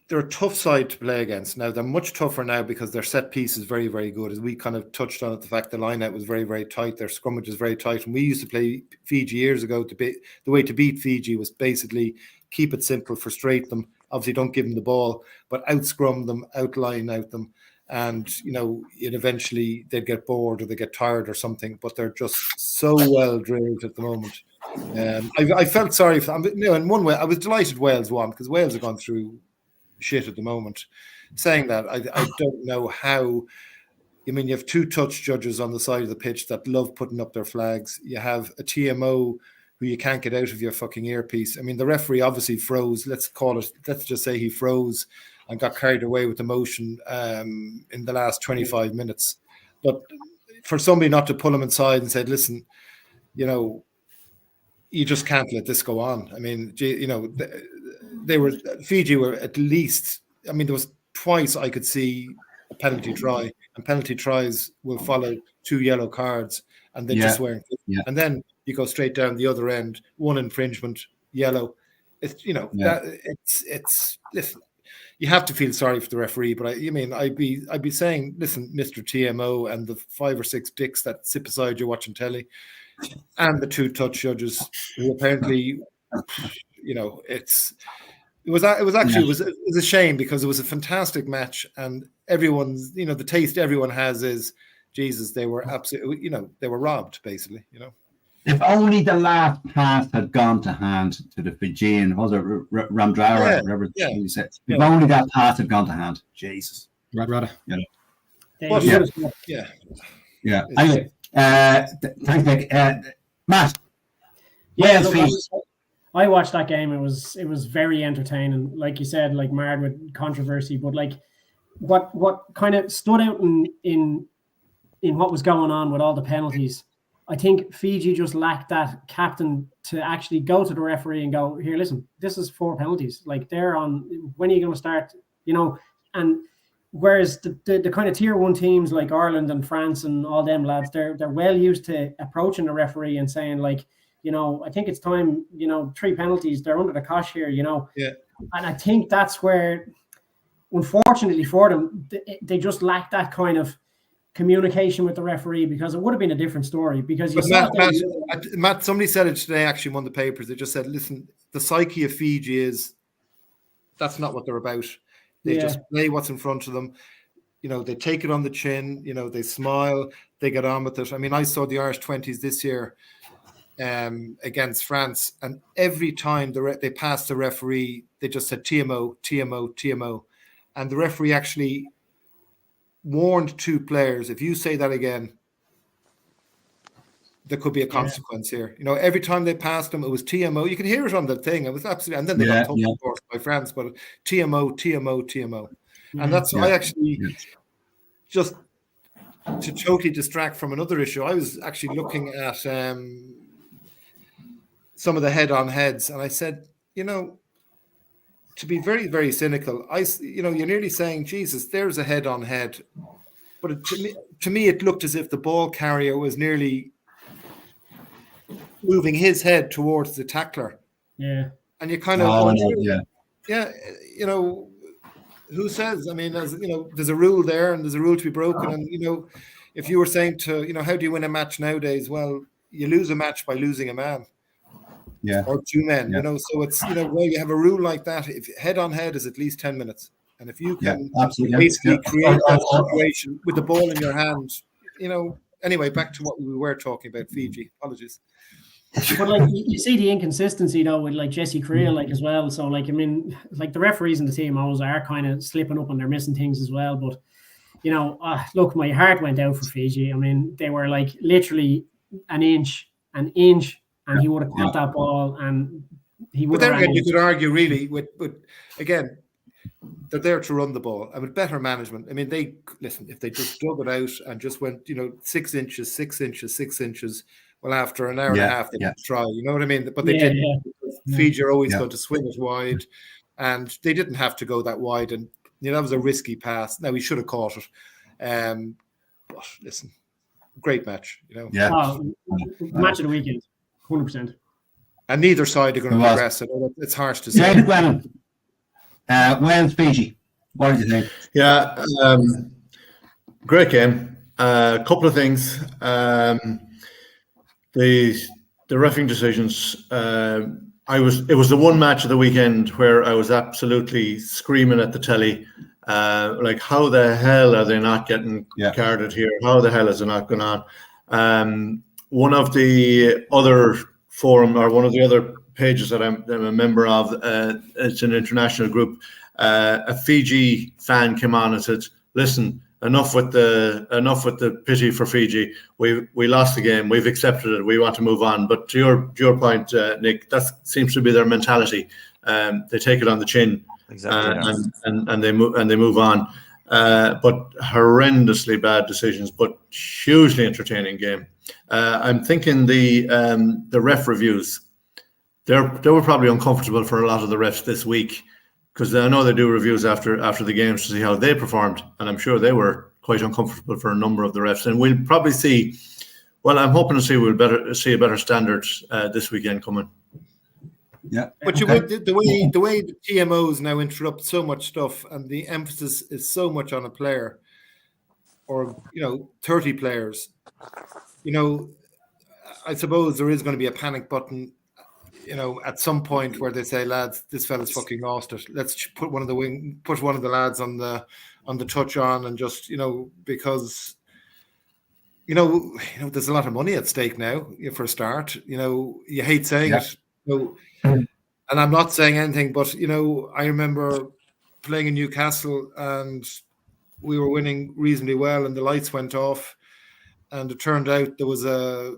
they're a tough side to play against. Now, they're much tougher now because their set piece is very, very good. As we kind of touched on it, the fact the line-out was very, very tight. Their scrummage is very tight. And we used to play Fiji years ago. The way to beat Fiji was basically keep it simple, frustrate them. Obviously, don't give them the ball, but out-scrum them, out-line out them. And, eventually they'd get bored or they get tired or something. But they're just so well drilled at the moment. I felt sorry for them. In one way, I was delighted Wales won because Wales have gone through shit at the moment. Saying that, I don't know how. You have 2 touch judges on the side of the pitch that love putting up their flags. You have a TMO who you can't get out of your fucking earpiece. The referee obviously froze. Let's just say he froze and got carried away with emotion in the last 25 minutes. But for somebody not to pull him inside and say, listen, you just can't let this go on. Fiji were at least, there was twice I could see a penalty try, and penalty tries will follow 2 yellow cards, and they just weren't. Yeah. And then you go straight down the other end, 1 infringement, yellow. It's listen, you have to feel sorry for the referee, but I'd be saying, listen, Mr. TMO and the 5 or 6 dicks that sit beside you watching telly, and the 2 touch judges who apparently, it was a shame because it was a fantastic match, and everyone's, the taste everyone has is, Jesus, they were absolutely, they were robbed basically, If only the last pass had gone to hand to the Fijian, was it Ramdara, whatever you said. If only that pass had gone to hand, Jesus. Rada. Yeah. Anyway, thanks, Nick. Matt. I watched that game. It was very entertaining. Like you said, like marred with controversy, but like what kind of stood out in what was going on with all the penalties I think Fiji just lacked that captain to actually go to the referee and go, here, listen, this is 4 penalties. Like, they're on, when are you going to start, you know? And whereas the kind of tier 1 teams like Ireland and France and all them lads, they're well used to approaching the referee and saying, like, you know, I think it's time, you know, 3 penalties, they're under the cosh here, you know. Yeah. And I think that's where, unfortunately for them, they just lack that kind of communication with the referee, because it would have been a different story. Because you saw Matt, somebody said it today, actually, in one of the papers. They just said, listen, the psyche of Fiji is that's not what they're about. They just play what's in front of them. You know, they take it on the chin. You know, they smile. They get on with it. I mean, I saw the Irish 20s this year against France, and every time they passed the referee, they just said TMO, TMO, TMO. And the referee actually warned 2 players, if you say that again, there could be a consequence here. You know, every time they passed him, it was TMO. You can hear it on the thing. It was absolutely, and then they got told, of course, by France, but TMO, TMO, TMO. And that's, I actually, just to totally distract from another issue, I was actually looking at some of the head-on heads, and I said, you know, to be very, very cynical, you know, you're nearly saying, Jesus, there's a head-on head. But to me, it looked as if the ball carrier was nearly moving his head towards the tackler. Yeah. And you kind of, you know, who says? I mean, as you know, there's a rule there, and there's a rule to be broken. And, you know, if you were saying to, you know, how do you win a match nowadays? Well, you lose a match by losing a man. Or 2 men, you know, so it's, you know, well, you have a rule like that. If head on head is at least 10 minutes. And if you can basically create that situation with the ball in your hand, you know, anyway, back to what we were talking about, Fiji. Apologies. But like, you see the inconsistency though with like Jesse Creel, like, as well. So like, I mean, like, the referees in the team always are kind of slipping up and they're missing things as well. But, you know, look, my heart went out for Fiji. I mean, they were like literally an inch, and he would have caught that ball, and he would. But then again, you could argue really with again, they're there to run the ball, and with better management. I mean, if they just dug it out and just went, you know, 6 inches, 6 inches, 6 inches. Well, after an hour and a half, they didn't try. You know what I mean? But they didn't. Fiji are always going to swing it wide, and they didn't have to go that wide. And you know, that was a risky pass. Now, he should have caught it. But listen, great match. You know, match of the weekend. 100%. And neither side are going to progress. It's harsh to say. Wales, Fiji. What did you think? Yeah, great game. A couple of things. The reffing decisions. It was the one match of the weekend where I was absolutely screaming at the telly, like, how the hell are they not getting carded here? How the hell is it not going on? One of the other forum, or one of the other pages that I'm a member of, it's an international group. A Fiji fan came on and said, "Listen, enough with the pity for Fiji. We lost the game. We've accepted it. We want to move on." But to your point, Nick, that seems to be their mentality. They take it on the chin, exactly, and they move on. But horrendously bad decisions, but hugely entertaining game. I'm thinking the ref reviews, they were probably uncomfortable for a lot of the refs this week, because I know they do reviews after the games to see how they performed, and I'm sure they were quite uncomfortable for a number of the refs. And we'll probably see. Well, I'm hoping to see a better standard this weekend coming. Yeah, but the way the TMOs now interrupt so much stuff, and the emphasis is so much on a player, or 30 players. I suppose there is going to be a panic button, at some point where they say, "Lads, this fella's fucking lost it. Let's put one of the lads on the touch on," and just because there's a lot of money at stake now for a start. You hate saying it. And I'm not saying anything, but I remember playing in Newcastle and we were winning reasonably well, and the lights went off, and it turned out there was a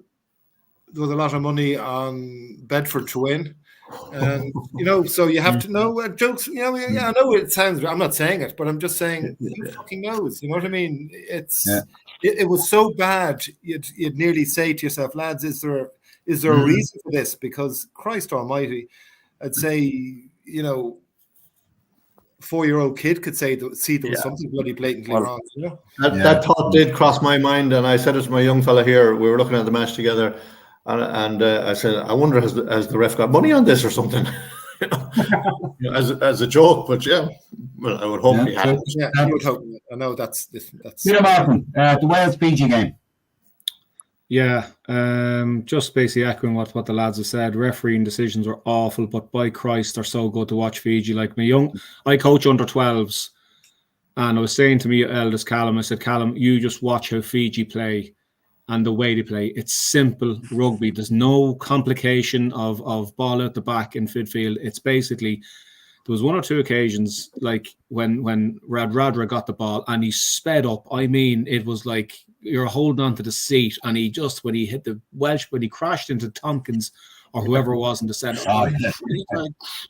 lot of money on Bedford to win, So you have to know jokes. Yeah, I know it sounds. I'm not saying it, but I'm just saying who fucking knows. You know what I mean? It was so bad. You'd nearly say to yourself, lads, is there a reason for this? Because Christ Almighty, I'd say 4-year-old kid could see there was something bloody blatantly wrong. That thought did cross my mind, and I said it to my young fella here. We were looking at the match together, and I said, I wonder has the ref got money on this or something, as a joke. But well, I would hope he had. Yeah, I would hope. I know that's. Peter Martin, the Wales Fiji game. Yeah, just basically echoing what the lads have said. Refereeing decisions were awful, but by Christ, they're so good to watch Fiji. Like I coach under 12s, and I was saying to me eldest Callum, I said, Callum, you just watch how Fiji play and the way they play. It's simple rugby. There's no complication of ball out the back in midfield. It's basically, there was one or two occasions like when Radradra got the ball and he sped up. I mean, it was like you're holding on to the seat, and he just, when he hit the Welsh, when he crashed into Tompkins or whoever it was in the centre,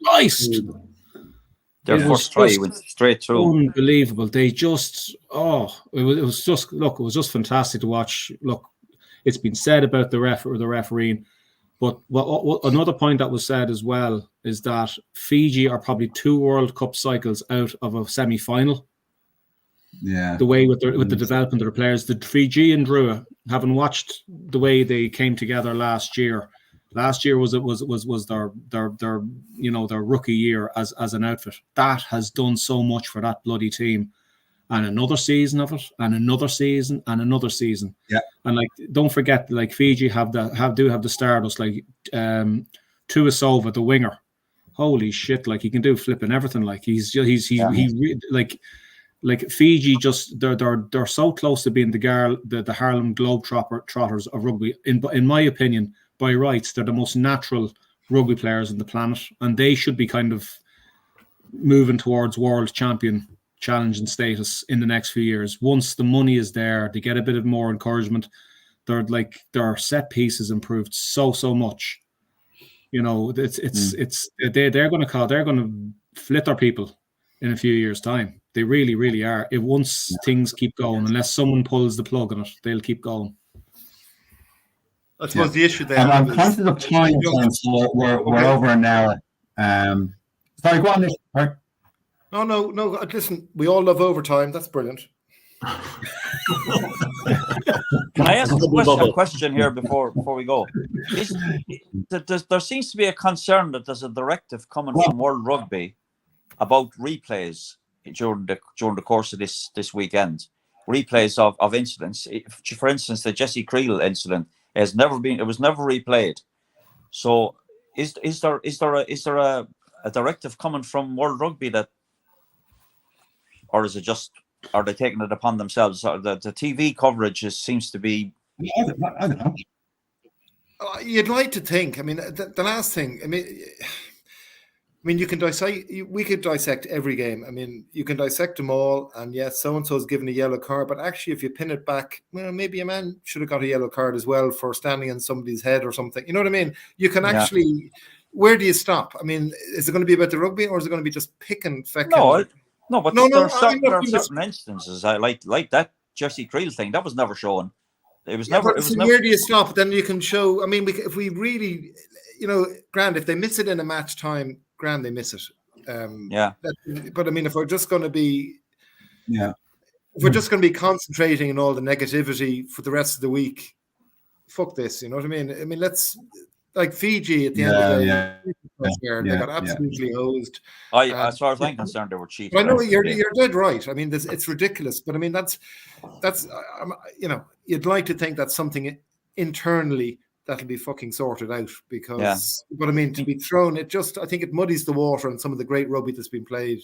Christ! Their first try went straight through. Unbelievable. They just, it was just fantastic to watch. Look, it's been said about the refereeing, but what another point that was said as well is that Fiji are probably 2 World Cup cycles out of a semi-final. Yeah, the way with the development of their players, the Fiji and Drua, having watched the way they came together last year. Last year was their rookie year as an outfit. That has done so much for that bloody team, and another season of it, and another season, and another season. Yeah, and like don't forget, like Fiji have the Stardust, like Tuisova, the winger. Holy shit! Like he can do flipping everything. Like Like Fiji, just they're so close to being the Harlem Globetrotters of rugby. In my opinion, by rights, they're the most natural rugby players on the planet, and they should be kind of moving towards world champion challenging status in the next few years. Once the money is there, they get a bit of more encouragement. Their set pieces improved so much. They're going to flit their people in a few years' time. They really, really are. Once things keep going, unless someone pulls the plug on it, they'll keep going. I suppose the issue there. I'm conscious of time, so we're over an hour. Sorry, go on, Nick. Right. No. Listen, we all love overtime. That's brilliant. Can I ask a question here before we go? There seems to be a concern that there's a directive coming from World Rugby about replays during the course of this weekend. Replays of incidents. For instance, the Jesse Creel incident was never replayed. So is there a directive coming from World Rugby that, or is it just, are they taking it upon themselves? The TV coverage seems to be. I don't know. You'd like to think. I mean, the last thing. I mean, you can dissect. We could dissect every game. I mean, you can dissect them all. And yes, so and so is given a yellow card. But actually, if you pin it back, well, maybe a man should have got a yellow card as well for standing on somebody's head or something. You know what I mean? You can actually. Yeah. Where do you stop? I mean, is it going to be about the rugby, or is it going to be just picking? No, but there are certain instances like that Jesse Creel thing that was never shown. It was never. Where do you stop? Then you can show. I mean, if we really, grand, if they miss it in a match time, grand, they miss it. But I mean, if we're just going to be, if we're just going to be concentrating on all the negativity for the rest of the week, fuck this. You know what I mean? I mean, let's. Like Fiji at the end of the day, they got absolutely hosed. As far as I'm concerned, they were cheating. I know you're dead right. I mean, it's ridiculous, but I mean that's you'd like to think that's something internally that'll be fucking sorted out because. But I mean, to be thrown, I think it muddies the water on some of the great rugby that's been played.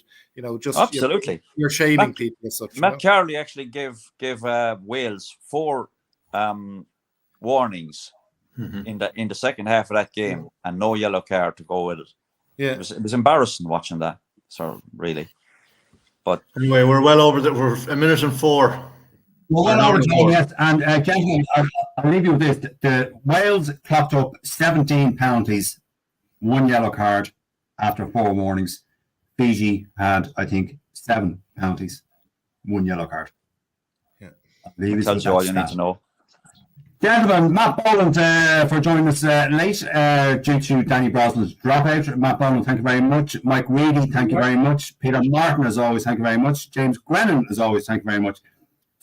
Just absolutely, you're shading people as such. Matt Carley actually gave Wales 4 warnings. Mm-hmm. In the second half of that game, and no yellow card to go with it. Yeah, it was embarrassing watching that. So really, but anyway, we're well over that. We're 1:04. We're well over time, yes. And gentlemen, I'll leave you with this: the Wales clocked up 17 penalties 1 yellow card after 4 warnings. Fiji had, I think, 7 penalties, 1 yellow card. Yeah. Leave us Tells with you all that you need stat. to know. Gentlemen, Matt Boland for joining us late due to Danny Brosnan's dropout. Matt Boland, thank you very much. Mike Reedy, thank you very much. Peter Martin, as always, thank you very much. James Grennan, as always, thank you very much.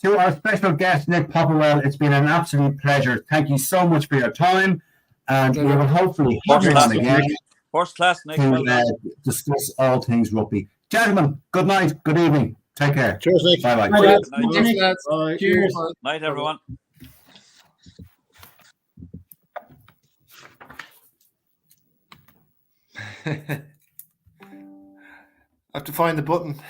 To our special guest, Nick Popperwell, it's been an absolute pleasure. Thank you so much for your time. And we will hopefully have you on again First class, Nick. to Well done. discuss all things rugby. Gentlemen, good night, good evening. Take care. Cheers, Nick. Bye-bye. Bye, Good lads. night. Nick. Bye. Cheers. Night, everyone. I have to find the button.